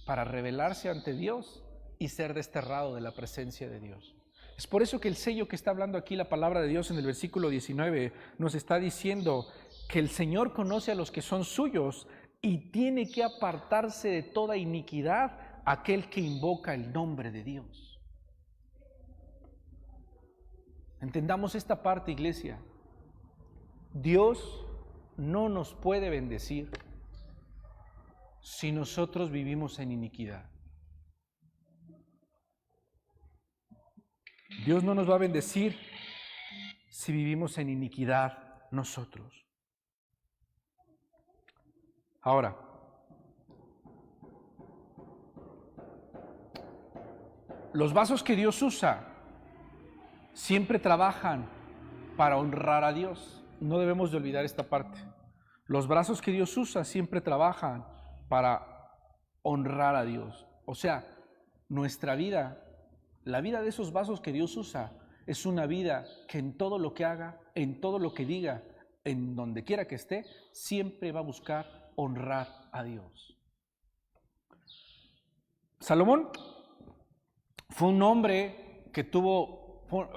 para rebelarse ante Dios y ser desterrado de la presencia de Dios. Es por eso que el sello que está hablando aquí la palabra de Dios en el versículo 19 nos está diciendo que el Señor conoce a los que son suyos y tiene que apartarse de toda iniquidad aquel que invoca el nombre de Dios. Entendamos esta parte, iglesia. Dios no nos puede bendecir si nosotros vivimos en iniquidad. Dios no nos va a bendecir si vivimos en iniquidad nosotros. Ahora, los vasos que Dios usa siempre trabajan para honrar a Dios. No debemos de olvidar esta parte. Los vasos que Dios usa siempre trabajan para honrar a Dios. O sea, nuestra vida, la vida de esos vasos que Dios usa, es una vida que en todo lo que haga, en todo lo que diga, en donde quiera que esté, siempre va a buscar honrar a Dios. Salomón fue un hombre que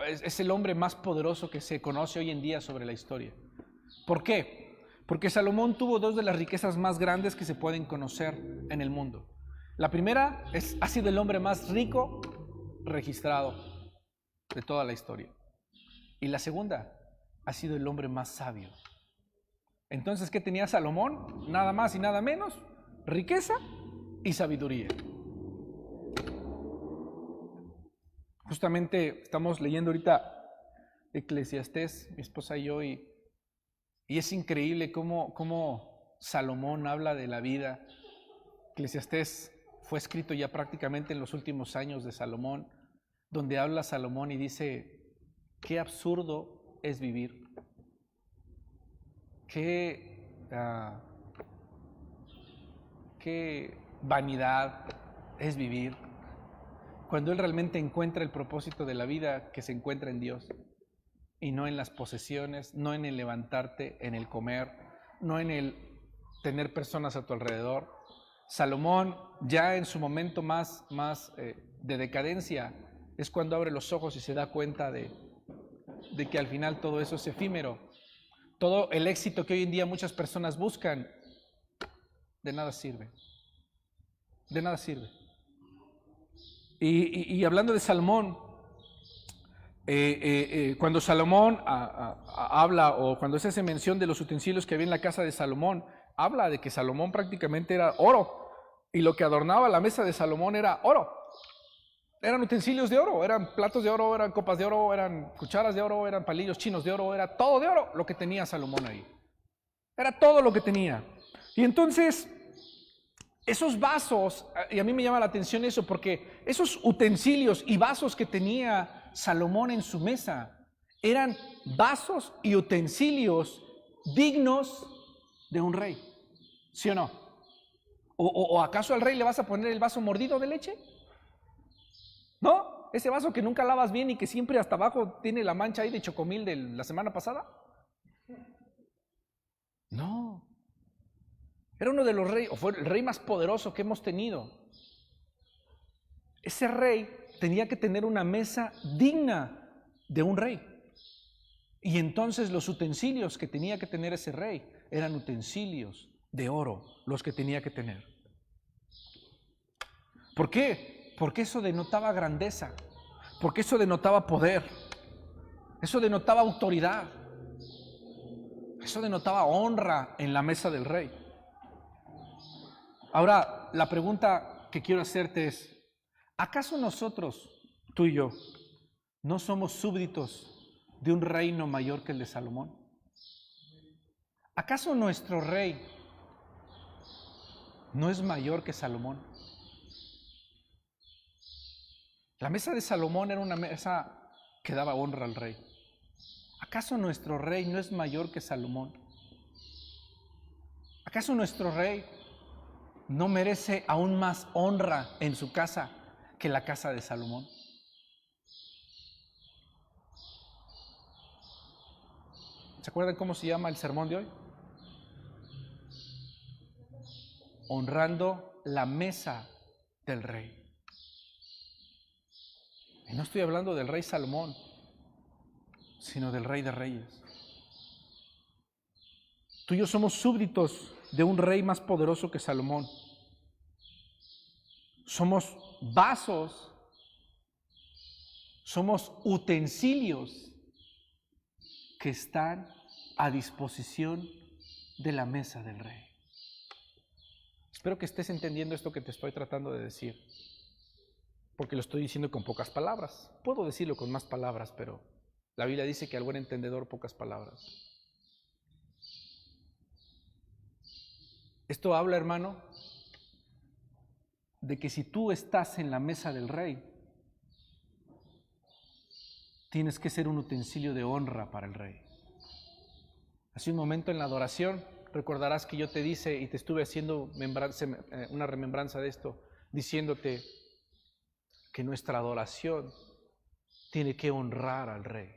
es el hombre más poderoso que se conoce hoy en día sobre la historia. ¿Por qué? Porque Salomón tuvo dos de las riquezas más grandes que se pueden conocer en el mundo. La primera ha sido el hombre más rico registrado de toda la historia. Y la segunda ha sido el hombre más sabio. Entonces, ¿qué tenía Salomón? Nada más y nada menos, riqueza y sabiduría. Justamente estamos leyendo ahorita Eclesiastés, mi esposa y yo, y es increíble cómo Salomón habla de la vida. Eclesiastés fue escrito ya prácticamente en los últimos años de Salomón, donde habla Salomón y dice, qué absurdo es vivir, qué vanidad es vivir, cuando él realmente encuentra el propósito de la vida que se encuentra en Dios y no en las posesiones, no en el levantarte, en el comer, no en el tener personas a tu alrededor. Salomón, ya en su momento más de decadencia, es cuando abre los ojos y se da cuenta de que al final todo eso es efímero. Todo el éxito que hoy en día muchas personas buscan, de nada sirve. De nada sirve. Y hablando de Salomón, cuando Salomón habla, o cuando se hace mención de los utensilios que había en la casa de Salomón, habla de que Salomón prácticamente era oro, y lo que adornaba la mesa de Salomón era oro. Eran utensilios de oro, eran platos de oro, eran copas de oro, eran cucharas de oro, eran palillos chinos de oro, era todo de oro lo que tenía Salomón ahí. Era todo lo que tenía. Y entonces, esos vasos, y a mí me llama la atención eso, porque esos utensilios y vasos que tenía Salomón en su mesa eran vasos y utensilios dignos de un rey, ¿sí o no? ¿O acaso al rey le vas a poner el vaso mordido de leche? ¿No? Ese vaso que nunca lavas bien y que siempre hasta abajo tiene la mancha ahí de chocomil de la semana pasada. No. Era uno de los reyes, o fue el rey más poderoso que hemos tenido. Ese rey tenía que tener una mesa digna de un rey. Y entonces los utensilios que tenía que tener ese rey eran utensilios de oro, los que tenía que tener. ¿Por qué? Porque eso denotaba grandeza, porque eso denotaba poder, eso denotaba autoridad, eso denotaba honra en la mesa del rey. Ahora, la pregunta que quiero hacerte es, ¿acaso nosotros, tú y yo, no somos súbditos de un reino mayor que el de Salomón? ¿Acaso nuestro rey no es mayor que Salomón? La mesa de Salomón era una mesa que daba honra al rey. ¿Acaso nuestro rey no es mayor que Salomón? ¿Acaso nuestro rey no merece aún más honra en su casa que la casa de Salomón? ¿Se acuerdan cómo se llama el sermón de hoy? Honrando la mesa del rey. Y no estoy hablando del rey Salomón, sino del rey de reyes. Tú y yo somos súbditos de un rey más poderoso que Salomón. Somos vasos, somos utensilios que están a disposición de la mesa del rey. Espero que estés entendiendo esto que te estoy tratando de decir, porque lo estoy diciendo con pocas palabras. Puedo decirlo con más palabras, pero la Biblia dice que al buen entendedor pocas palabras. Esto habla, hermano, de que si tú estás en la mesa del rey, tienes que ser un utensilio de honra para el rey. Hace un momento en la adoración, recordarás que yo te dije y te estuve haciendo una remembranza de esto, diciéndote que nuestra adoración tiene que honrar al rey.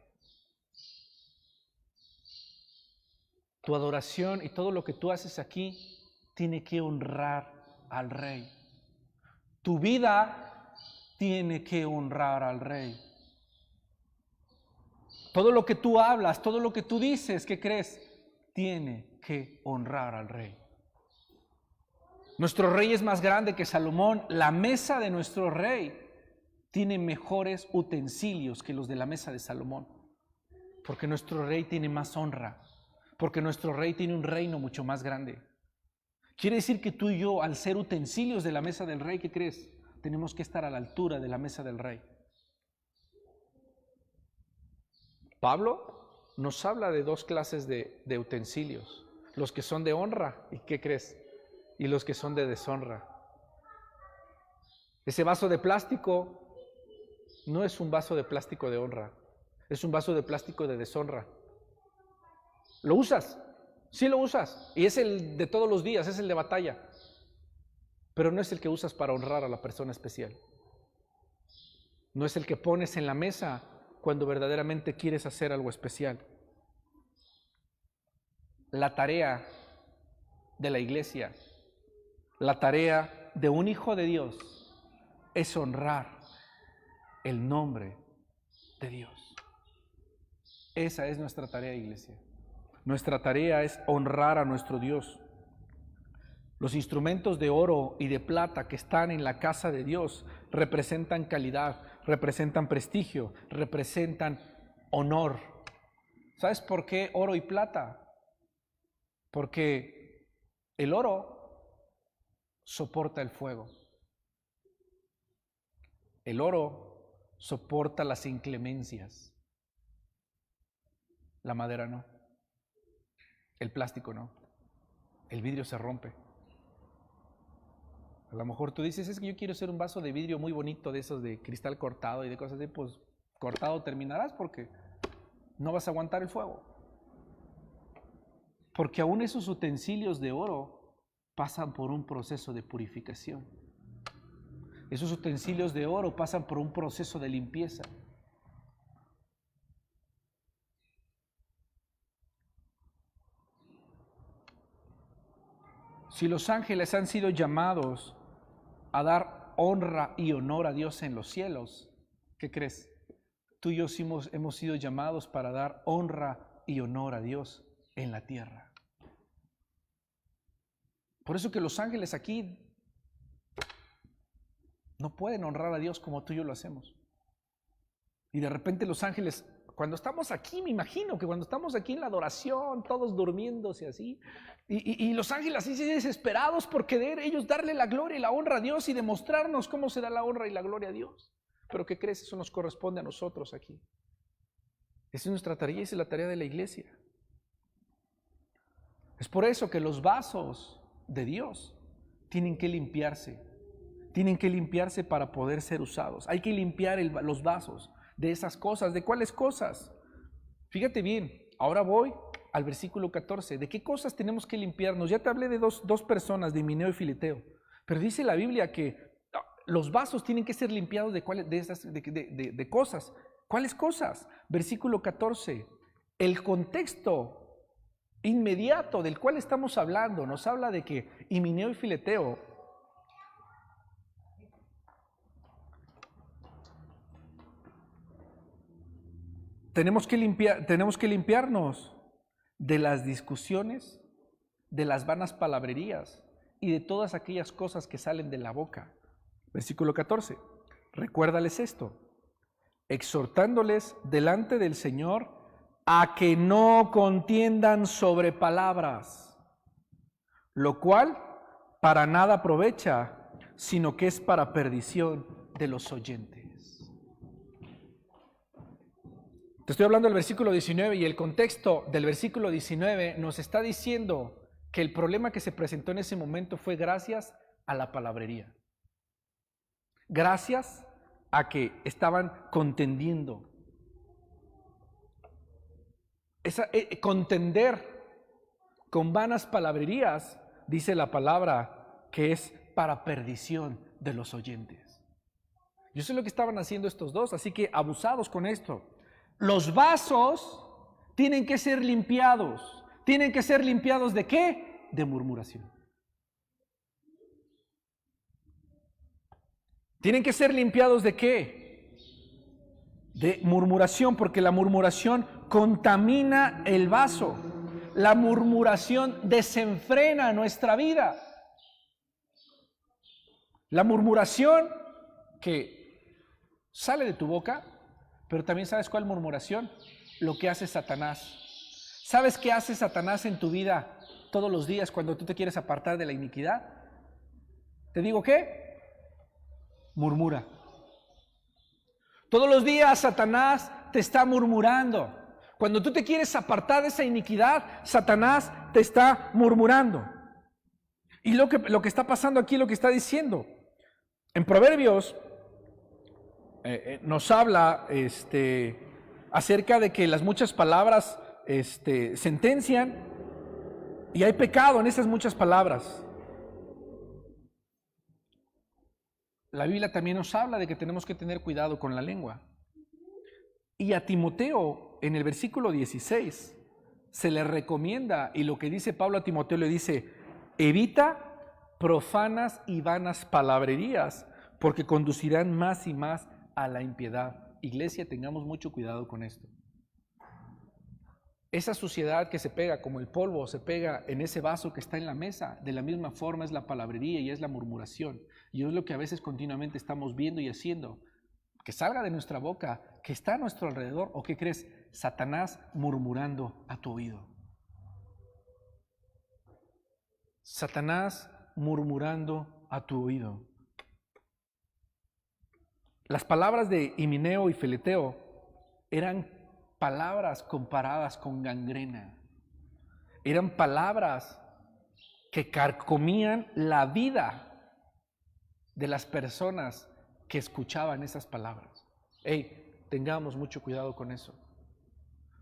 Tu adoración y todo lo que tú haces aquí tiene que honrar al rey. Tu vida tiene que honrar al rey. Todo lo que tú hablas, todo lo que tú dices, ¿qué crees? Tiene que honrar al rey. Nuestro rey es más grande que Salomón. La mesa de nuestro rey tiene mejores utensilios que los de la mesa de Salomón. Porque nuestro rey tiene más honra. Porque nuestro rey tiene un reino mucho más grande. Quiere decir que tú y yo, al ser utensilios de la mesa del rey, ¿qué crees? Tenemos que estar a la altura de la mesa del rey. Pablo nos habla de dos clases de utensilios. Los que son de honra, ¿y qué crees? Y los que son de deshonra. Ese vaso de plástico no es un vaso de plástico de honra, es un vaso de plástico de deshonra. ¿Lo usas? Sí lo usas, y es el de todos los días, es el de batalla, pero no es el que usas para honrar a la persona especial. No es el que pones en la mesa cuando verdaderamente quieres hacer algo especial. La tarea de la iglesia, la tarea de un hijo de Dios es honrar el nombre de Dios. Esa es nuestra tarea, iglesia. Nuestra tarea es honrar a nuestro Dios. Los instrumentos de oro y de plata que están en la casa de Dios representan calidad, representan prestigio, representan honor. ¿Sabes por qué oro y plata? Porque el oro soporta el fuego. El oro soporta las inclemencias. La madera no. El plástico no. El vidrio se rompe. A lo mejor tú dices, es que yo quiero hacer un vaso de vidrio muy bonito, de esos de cristal cortado y de cosas así. Pues cortado terminarás porque no vas a aguantar el fuego. Porque aún esos utensilios de oro pasan por un proceso de purificación. Esos utensilios de oro pasan por un proceso de limpieza. Si los ángeles han sido llamados a dar honra y honor a Dios en los cielos, ¿Qué crees? Tú y yo hemos sido llamados para dar honra y honor a Dios en la tierra. Por eso que los ángeles aquí no pueden honrar a Dios como tú y yo lo hacemos. Y de repente los ángeles, cuando estamos aquí, me imagino que cuando estamos aquí en la adoración, todos durmiéndose así, y los ángeles así desesperados por querer ellos darle la gloria y la honra a Dios y demostrarnos cómo se da la honra y la gloria a Dios. Pero ¿qué crees? Eso nos corresponde a nosotros aquí. Esa es nuestra tarea y esa es la tarea de la iglesia. Es por eso que los vasos de Dios tienen que limpiarse. Tienen que limpiarse para poder ser usados. Hay que limpiar los vasos de esas cosas. ¿De cuáles cosas? Fíjate bien, ahora voy al versículo 14. ¿De qué cosas tenemos que limpiarnos? Ya te hablé de dos personas, de Himeneo y Fileteo. Pero dice la Biblia que los vasos tienen que ser limpiados de cosas. ¿Cuáles cosas? Versículo 14. El contexto inmediato del cual estamos hablando nos habla de que Himeneo y Fileteo tenemos que limpiarnos de las discusiones, de las vanas palabrerías y de todas aquellas cosas que salen de la boca. Versículo 14. Recuérdales esto, exhortándoles delante del Señor a que no contiendan sobre palabras, lo cual para nada aprovecha, sino que es para perdición de los oyentes. Te estoy hablando del versículo 19 y el contexto del versículo 19 nos está diciendo que el problema que se presentó en ese momento fue gracias a la palabrería. Gracias a que estaban contendiendo. Contender con vanas palabrerías, dice la palabra, que es para perdición de los oyentes. Yo sé lo que estaban haciendo estos dos, así que abusados con esto. Los vasos tienen que ser limpiados. ¿Tienen que ser limpiados de qué? De murmuración. ¿Tienen que ser limpiados de qué? De murmuración, porque la murmuración contamina el vaso. La murmuración desenfrena nuestra vida. La murmuración que sale de tu boca, pero también ¿sabes cuál murmuración? Lo que hace Satanás. ¿Sabes qué hace Satanás en tu vida todos los días cuando tú te quieres apartar de la iniquidad? ¿Te digo qué? Murmura. Todos los días Satanás te está murmurando. Cuando tú te quieres apartar de esa iniquidad, Satanás te está murmurando. Y lo que está pasando aquí, lo que está diciendo. En Proverbios nos habla acerca de que las muchas palabras sentencian y hay pecado en esas muchas palabras. La Biblia también nos habla de que tenemos que tener cuidado con la lengua. Y a Timoteo, en el versículo 16, se le recomienda, y lo que dice Pablo a Timoteo le dice, evita profanas y vanas palabrerías, porque conducirán más y más a la impiedad. Iglesia, tengamos mucho cuidado con esto. Esa suciedad que se pega como el polvo, se pega en ese vaso que está en la mesa, de la misma forma es la palabrería y es la murmuración. Y es lo que a veces continuamente estamos viendo y haciendo, que salga de nuestra boca, que está a nuestro alrededor, o ¿qué crees? Satanás murmurando a tu oído. Satanás murmurando a tu oído. Las palabras de Himeneo y Fileteo eran palabras comparadas con gangrena. Eran palabras que carcomían la vida de las personas que escuchaban esas palabras. Tengamos mucho cuidado con eso.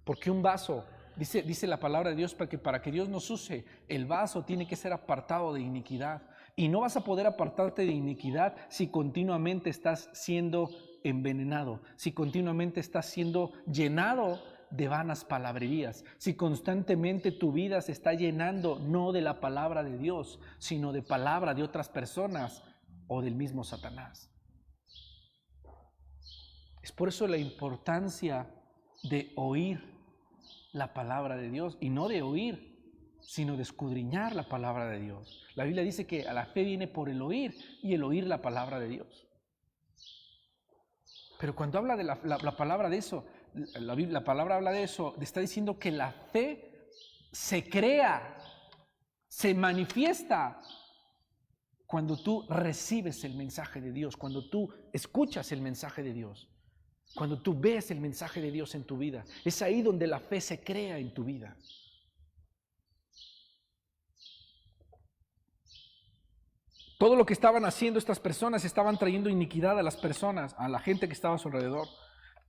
Porque un vaso, dice la palabra de Dios, para que Dios nos use, el vaso tiene que ser apartado de iniquidad. Y no vas a poder apartarte de iniquidad si continuamente estás siendo envenenado, si continuamente estás siendo llenado de vanas palabrerías, si constantemente tu vida se está llenando no de la palabra de Dios, sino de palabra de otras personas o del mismo Satanás. Es por eso la importancia de oír la palabra de Dios, y no de oír, sino de escudriñar la palabra de Dios. La Biblia dice que a la fe viene por el oír, y el oír la palabra de Dios. Pero cuando habla de la palabra de eso, la palabra habla de eso, está diciendo que la fe se crea, se manifiesta cuando tú recibes el mensaje de Dios, cuando tú escuchas el mensaje de Dios, cuando tú ves el mensaje de Dios en tu vida. Es ahí donde la fe se crea en tu vida. Todo lo que estaban haciendo estas personas, estaban trayendo iniquidad a las personas, a la gente que estaba a su alrededor.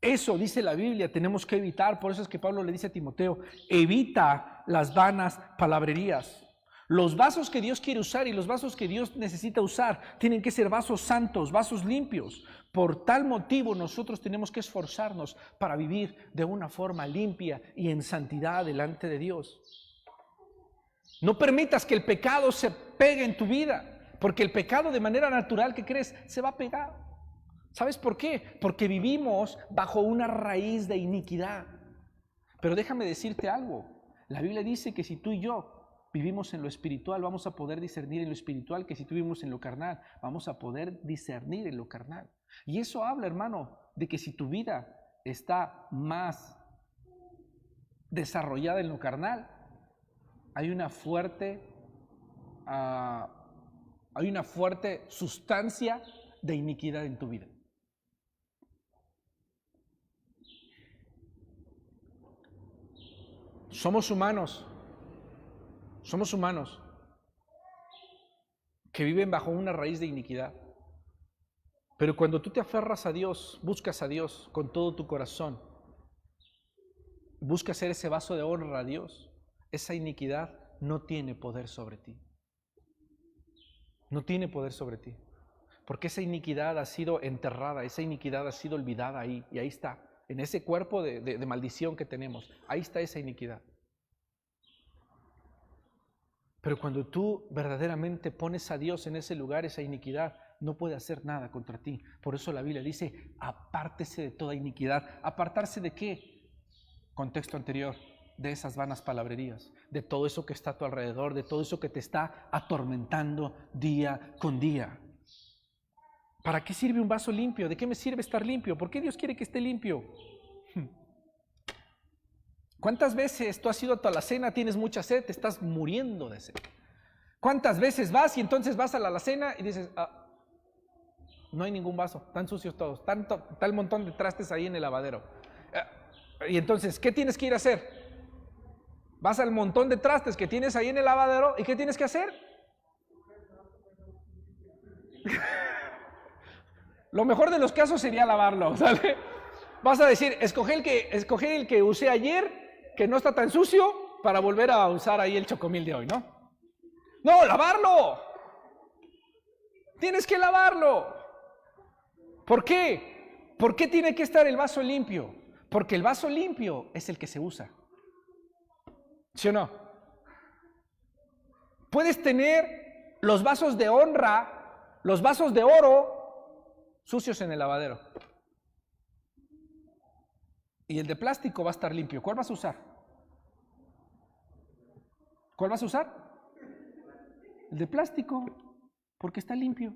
Eso, dice la Biblia, tenemos que evitar. Por eso es que Pablo le dice a Timoteo, evita las vanas palabrerías. Los vasos que Dios quiere usar y los vasos que Dios necesita usar tienen que ser vasos santos, vasos limpios. Por tal motivo nosotros tenemos que esforzarnos para vivir de una forma limpia y en santidad delante de Dios. No permitas que el pecado se pegue en tu vida. Porque el pecado de manera natural, ¿qué crees? Se va a pegar. ¿Sabes por qué? Porque vivimos bajo una raíz de iniquidad. Pero déjame decirte algo. La Biblia dice que si tú y yo vivimos en lo espiritual, vamos a poder discernir en lo espiritual, que si tú vivimos en lo carnal, vamos a poder discernir en lo carnal. Y eso habla, hermano, de que si tu vida está más desarrollada en lo carnal, hay una fuerte sustancia de iniquidad en tu vida. Somos humanos que viven bajo una raíz de iniquidad. Pero cuando tú te aferras a Dios, buscas a Dios con todo tu corazón, buscas ser ese vaso de honra a Dios, esa iniquidad no tiene poder sobre ti. No tiene poder sobre ti. Porque esa iniquidad ha sido enterrada, esa iniquidad ha sido olvidada ahí. Y ahí está, en ese cuerpo de maldición que tenemos. Ahí está esa iniquidad. Pero cuando tú verdaderamente pones a Dios en ese lugar, esa iniquidad no puede hacer nada contra ti. Por eso la Biblia dice, apártese de toda iniquidad. ¿Apartarse de qué? Contexto anterior, de esas vanas palabrerías, de todo eso que está a tu alrededor, de todo eso que te está atormentando día con día. ¿Para qué sirve un vaso limpio? ¿De qué me sirve estar limpio? ¿Por qué Dios quiere que esté limpio? ¿Cuántas veces tú has ido a tu alacena, tienes mucha sed, te estás muriendo de sed? ¿Cuántas veces vas y entonces vas a la alacena y dices, no hay ningún vaso, están sucios todos, tal montón de trastes ahí en el lavadero? Y entonces, ¿qué tienes que ir a hacer? Vas al montón de trastes que tienes ahí en el lavadero y ¿qué tienes que hacer? Lo mejor de los casos sería lavarlo, ¿sale? Vas a decir, escoger el que usé ayer, que no está tan sucio, para volver a usar ahí el chocomil de hoy, ¿no? No, lavarlo. Tienes que lavarlo. ¿Por qué? ¿Por qué tiene que estar el vaso limpio? Porque el vaso limpio es el que se usa. ¿Sí o no? Puedes tener los vasos de honra, los vasos de oro, sucios en el lavadero. Y el de plástico va a estar limpio. ¿Cuál vas a usar? ¿Cuál vas a usar? El de plástico, porque está limpio.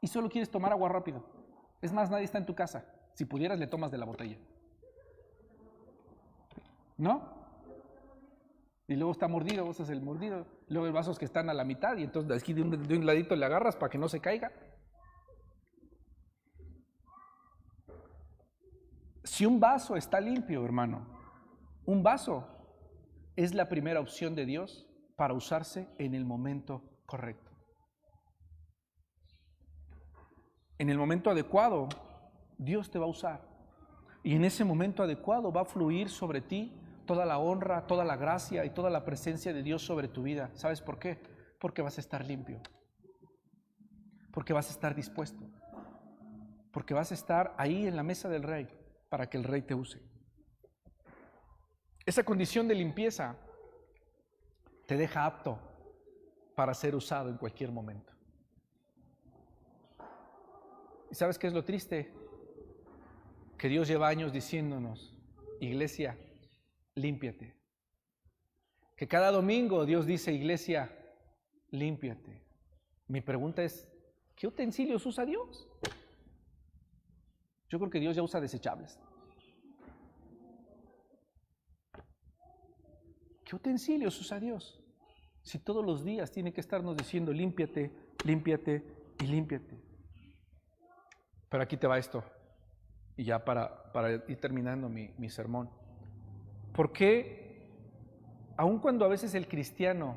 Y solo quieres tomar agua rápido. Es más, nadie está en tu casa. Si pudieras, le tomas de la botella. ¿No? Y luego está mordido, usas el mordido. Luego hay vasos que están a la mitad y entonces aquí de un ladito le agarras para que no se caiga. Si un vaso está limpio, hermano, un vaso es la primera opción de Dios para usarse en el momento correcto. En el momento adecuado, Dios te va a usar. Y en ese momento adecuado va a fluir sobre ti toda la honra, toda la gracia y toda la presencia de Dios sobre tu vida. ¿Sabes por qué? Porque vas a estar limpio. Porque vas a estar dispuesto. Porque vas a estar ahí en la mesa del Rey para que el Rey te use. Esa condición de limpieza te deja apto para ser usado en cualquier momento. ¿Y sabes qué es lo triste? que Dios lleva años diciéndonos, iglesia, límpiate. Que cada domingo Dios dice, iglesia, límpiate. Mi pregunta es, ¿qué utensilios usa Dios? Yo creo que Dios ya usa desechables. ¿Qué utensilios usa Dios? Si todos los días tiene que estarnos diciendo, límpiate, límpiate y límpiate. Pero aquí te va esto, y ya para ir terminando mi sermón. ¿Por qué, aun cuando a veces el cristiano,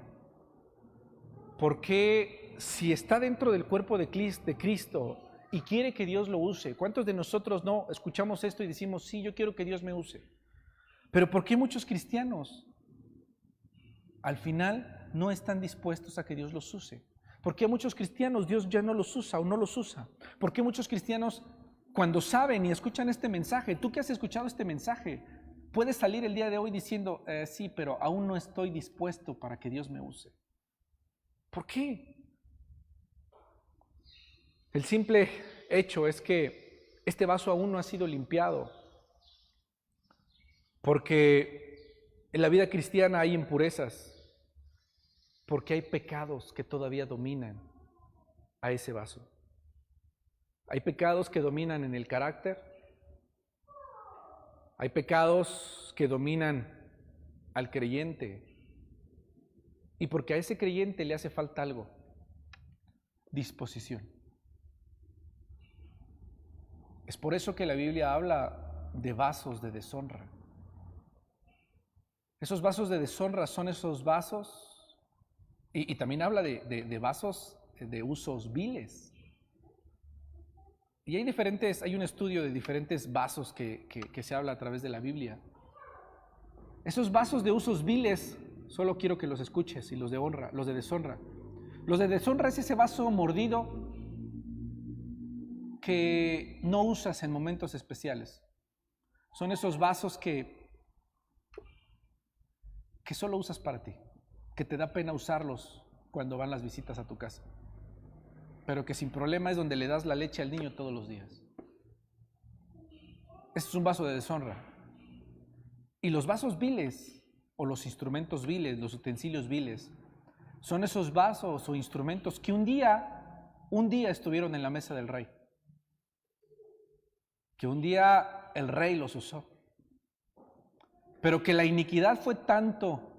por qué si está dentro del cuerpo de Cristo y quiere que Dios lo use, cuántos de nosotros no escuchamos esto y decimos, sí, yo quiero que Dios me use? Pero ¿por qué muchos cristianos al final no están dispuestos a que Dios los use? ¿Por qué a muchos cristianos Dios ya no los usa o no los usa? ¿Por qué muchos cristianos, cuando saben y escuchan este mensaje, tú que has escuchado este mensaje, puedes salir el día de hoy diciendo, sí, pero aún no estoy dispuesto para que Dios me use? ¿Por qué? El simple hecho es que este vaso aún no ha sido limpiado, porque en la vida cristiana hay impurezas, porque hay pecados que todavía dominan a ese vaso. Hay pecados que dominan en el carácter, hay pecados que dominan al creyente, y porque a ese creyente le hace falta algo, disposición. Es por eso que la Biblia habla de vasos de deshonra. Esos vasos de deshonra son esos vasos, y también habla de vasos de usos viles. Y hay un estudio de diferentes vasos que se habla a través de la Biblia. Esos vasos de usos viles, solo quiero que los escuches, y los de honra, los de deshonra. Los de deshonra es ese vaso mordido que no usas en momentos especiales. Son esos vasos que solo usas para ti, que te da pena usarlos cuando van las visitas a tu casa, pero que sin problema es donde le das la leche al niño todos los días. Este es un vaso de deshonra. Y los vasos viles, o los instrumentos viles, los utensilios viles, son esos vasos o instrumentos que un día estuvieron en la mesa del rey, que un día el rey los usó, pero que la iniquidad fue tanto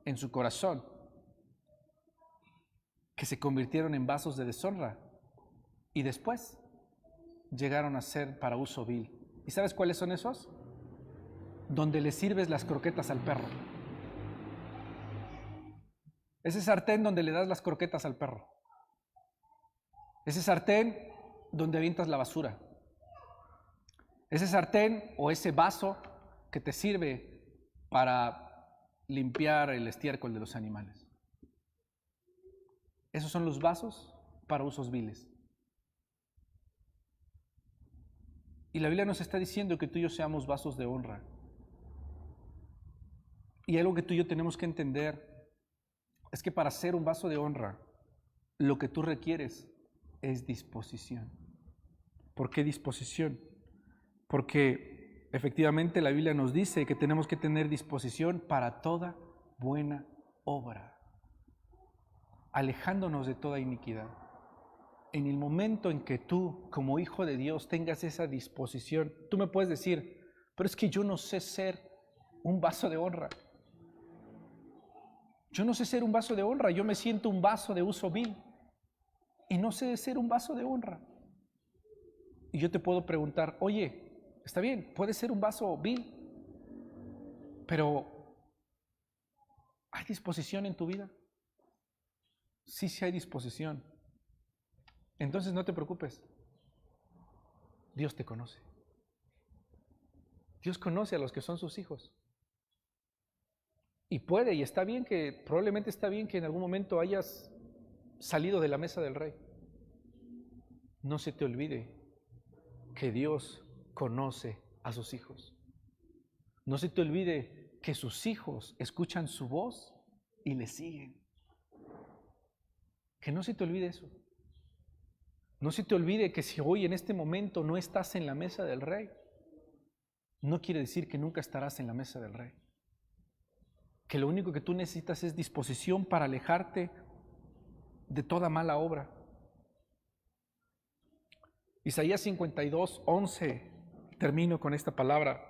en su corazón que se convirtieron en vasos de deshonra y después llegaron a ser para uso vil. ¿Y sabes cuáles son esos? Donde le sirves las croquetas al perro. Ese sartén donde le das las croquetas al perro. Ese sartén donde avientas la basura. Ese sartén o ese vaso que te sirve para limpiar el estiércol de los animales. Esos son los vasos para usos viles. Y la Biblia nos está diciendo que tú y yo seamos vasos de honra. Y algo que tú y yo tenemos que entender es que para ser un vaso de honra, lo que tú requieres es disposición. ¿Por qué disposición? Porque efectivamente la Biblia nos dice que tenemos que tener disposición para toda buena obra, alejándonos de toda iniquidad. En el momento en que tú, como hijo de Dios, tengas esa disposición, tú me puedes decir, pero es que yo no sé ser un vaso de honra. Yo no sé ser un vaso de honra, yo me siento un vaso de uso vil y no sé ser un vaso de honra. Y yo te puedo preguntar, oye, está bien, puedes ser un vaso vil, pero ¿hay disposición en tu vida? Sí, sí hay disposición. Entonces no te preocupes. Dios te conoce. Dios conoce a los que son sus hijos. Y puede, y está bien que, probablemente está bien que en algún momento hayas salido de la mesa del rey. No se te olvide que Dios conoce a sus hijos. No se te olvide que sus hijos escuchan su voz y le siguen. Que no se te olvide eso. No se te olvide que si hoy en este momento no estás en la mesa del rey, no quiere decir que nunca estarás en la mesa del Rey. Que lo único que tú necesitas es disposición para alejarte de toda mala obra. Isaías 52:11, termino con esta palabra,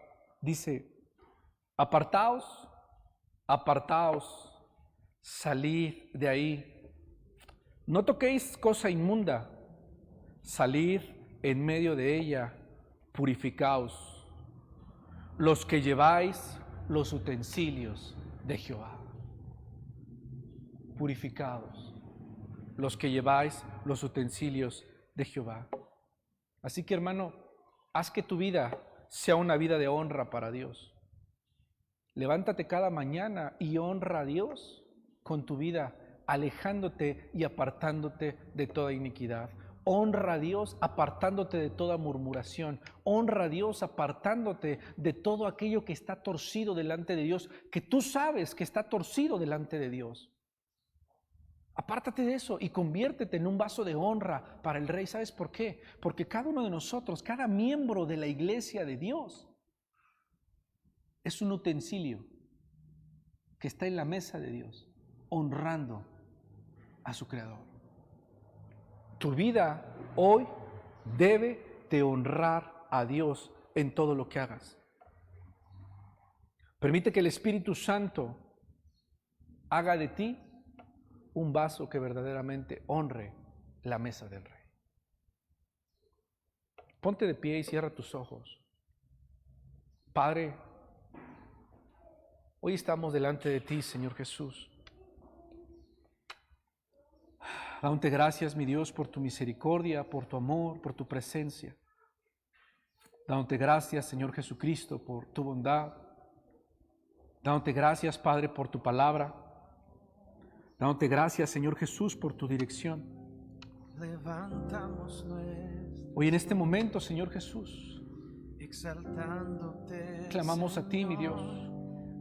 dice: apartaos, apartaos, salid de ahí, no toquéis cosa inmunda, salid en medio de ella, purificaos, los que lleváis los utensilios de Jehová. Purificados, los que lleváis los utensilios de Jehová. Así que, hermano, haz que tu vida sea una vida de honra para Dios. Levántate cada mañana y honra a Dios con tu vida, alejándote y apartándote de toda iniquidad. Honra a Dios apartándote de toda murmuración. Honra a Dios apartándote de todo aquello que está torcido delante de Dios, que tú sabes que está torcido delante de Dios. Apártate de eso y conviértete en un vaso de honra para el Rey. ¿Sabes por qué? Porque cada uno de nosotros, cada miembro de la iglesia de Dios, es un utensilio que está en la mesa de Dios, honrando a su Creador. Tu vida hoy debe de honrar a Dios en todo lo que hagas. Permite que el Espíritu Santo haga de ti un vaso que verdaderamente honre la mesa del Rey. Ponte de pie y cierra tus ojos. Padre, hoy estamos delante de ti, Señor Jesús. Dándote gracias, mi Dios, por tu misericordia, por tu amor, por tu presencia. Dándote gracias, Señor Jesucristo, por tu bondad. Dándote gracias, Padre, por tu palabra. Dándote gracias, Señor Jesús, por tu dirección. Levantamos Hoy en este momento, Señor Jesús, exaltándote, clamamos a ti, mi Dios,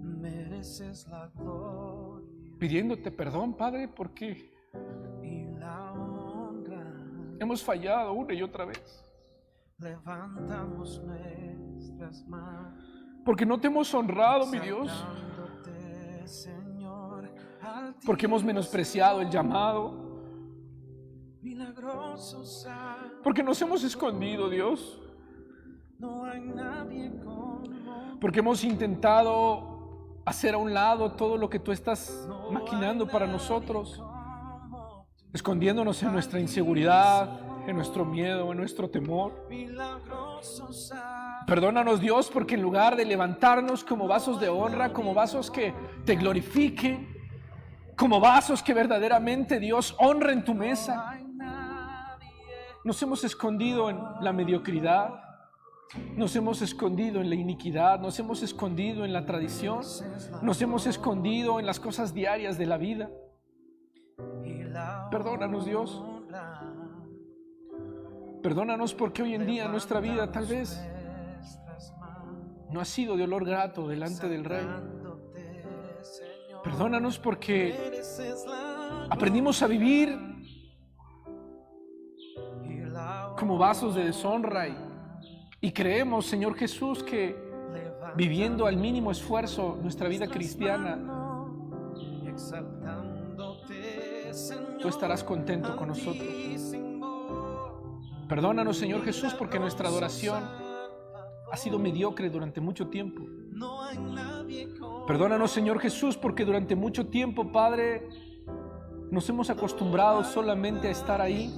mereces la gloria pidiéndote perdón, Padre, porque y la honra. hemos fallado una y otra vez. Levantamos nuestras manos, Porque no te hemos honrado, mi Dios. exaltándote, Señor, Porque hemos menospreciado el llamado. milagroso Santo. Porque nos hemos escondido, Dios. No hay nadie como Porque hemos intentado hacer a un lado todo lo que tú estás maquinando para nosotros, escondiéndonos en nuestra inseguridad, en nuestro miedo, en nuestro temor. milagroso Santo. Perdónanos, Dios, porque en lugar de levantarnos como vasos de honra, como vasos que te glorifiquen, como vasos que verdaderamente, Dios, honren tu mesa, nos hemos escondido en la mediocridad, nos hemos escondido en la iniquidad, nos hemos escondido en la tradición, nos hemos escondido en las cosas diarias de la vida. Perdónanos, Dios. Perdónanos porque hoy en día nuestra vida tal vez no ha sido de olor grato delante del Rey. Perdónanos porque aprendimos a vivir como vasos de deshonra y creemos, Señor Jesús, que viviendo al mínimo esfuerzo nuestra vida cristiana, tú estarás contento con nosotros. Perdónanos, Señor Jesús, porque nuestra adoración ha sido mediocre durante mucho tiempo. Perdónanos, Señor Jesús, porque durante mucho tiempo, Padre, nos hemos acostumbrado solamente a estar ahí,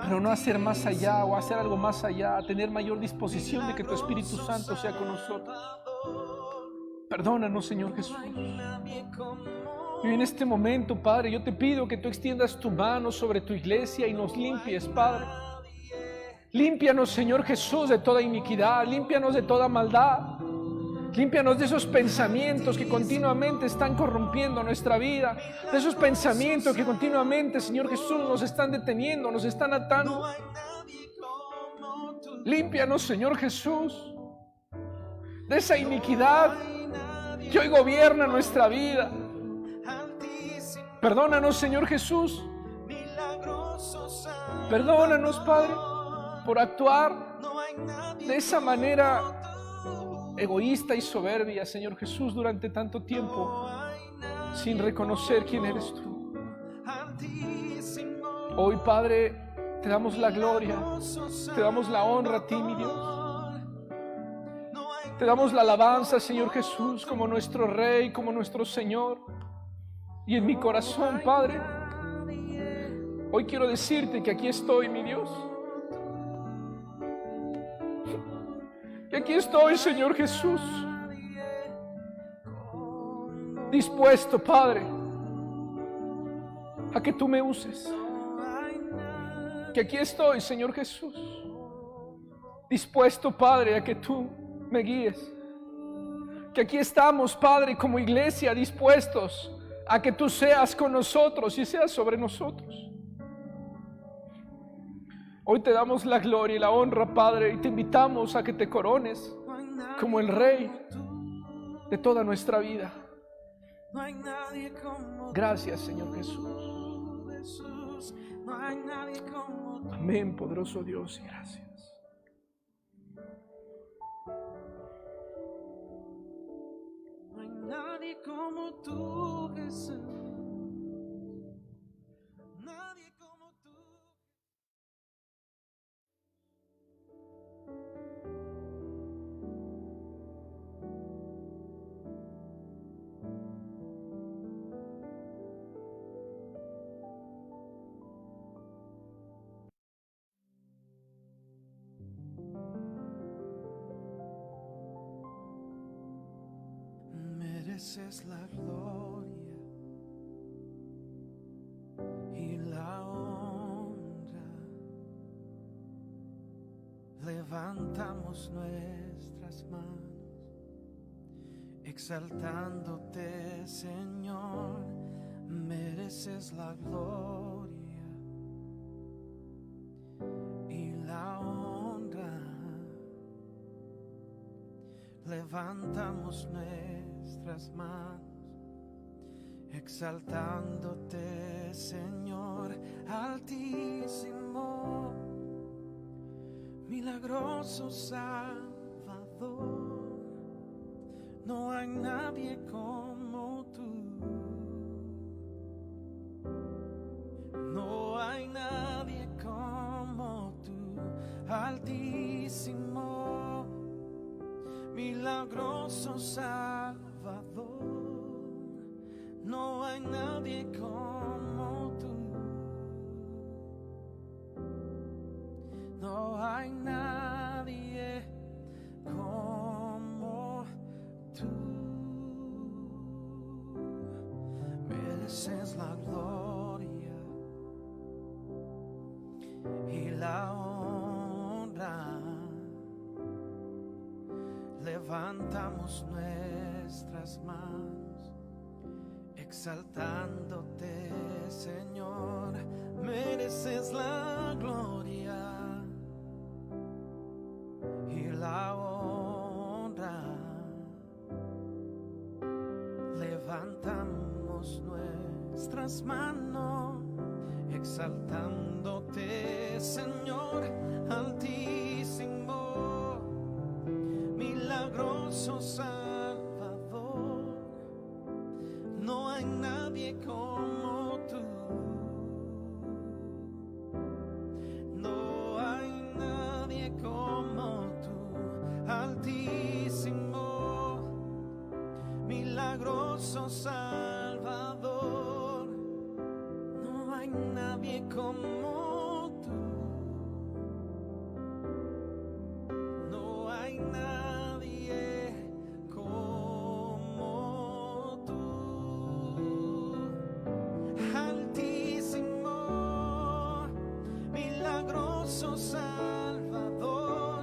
pero no a hacer más allá o a hacer algo más allá, a tener mayor disposición de que tu Espíritu Santo sea con nosotros. Perdónanos, Señor Jesús. Y en este momento, Padre, yo te pido que tú extiendas tu mano sobre tu iglesia y nos limpies, Padre. Límpianos, Señor Jesús, de toda iniquidad, límpianos de toda maldad. Límpianos de esos pensamientos que continuamente están corrompiendo nuestra vida, de esos pensamientos que continuamente, Señor Jesús, nos están deteniendo, nos están atando. Límpianos, Señor Jesús, de esa iniquidad que hoy gobierna nuestra vida. Perdónanos, Señor Jesús. Perdónanos, Padre, por actuar de esa manera egoísta y soberbia, Señor Jesús, durante tanto tiempo, sin reconocer quién eres tú. Hoy, Padre, te damos la gloria, te damos la honra a ti, mi Dios. Te damos la alabanza, Señor Jesús, como nuestro Rey, como nuestro Señor. Y en mi corazón, Padre, hoy quiero decirte que aquí estoy, mi Dios. Que aquí estoy, Señor Jesús, dispuesto, Padre, a que tú me uses. Que aquí estoy, Señor Jesús, dispuesto, Padre, a que tú me guíes. Que aquí estamos, Padre, como iglesia, dispuestos a que tú seas con nosotros y seas sobre nosotros. Hoy te damos la gloria y la honra, Padre, y te invitamos a que te corones como el Rey de toda nuestra vida. Gracias, Señor Jesús. Amén, poderoso Dios, y gracias. No hay nadie como tú, Jesús. Nadie como tú. Mereces la gloria y la honra. Levantamos nuestras manos, exaltándote, Señor. Mereces la gloria y la honra. Levantamos nuestras manos, exaltándote, Señor altísimo, milagroso Salvador. No hay nadie como tú. No hay nadie como tú, altísimo, milagroso Salvador. No hay nadie como tú. No hay nadie como tú. Mereces la gloria y la honra. Levantamos nuestras manos, exaltándote, Señor. Mereces la gloria y la honra. Levantamos nuestras manos, exaltándote, Señor altísimo, milagroso Salvador. No hay nadie como tú. No hay nadie como tú, altísimo, milagroso Salvador. No hay nadie como tú. No hay nadie como tú, altísimo, milagroso Salvador.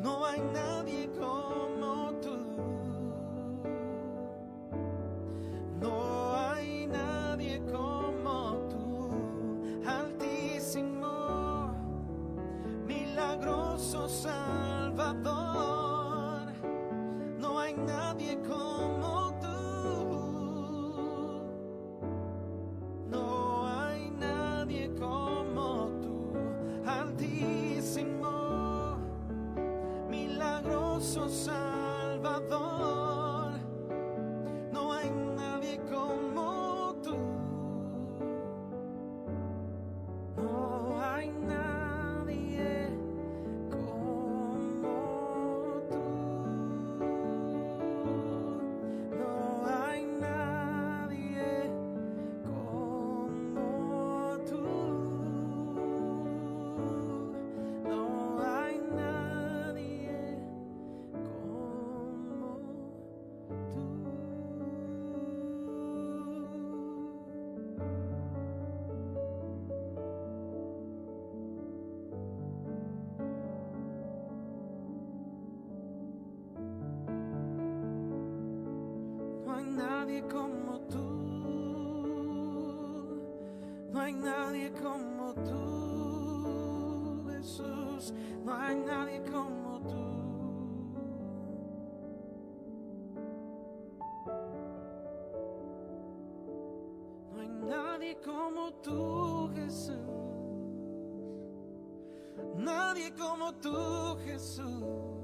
No hay nadie como tú. No hay nadie como tú, altísimo, milagroso Salvador. No hay nadie como tú. No hay nadie como tú, altísimo, hay nadie como tú. No hay nadie como tú, Jesús. No hay nadie como tú. No hay nadie como tú, Jesús. Nadie como tú, Jesús.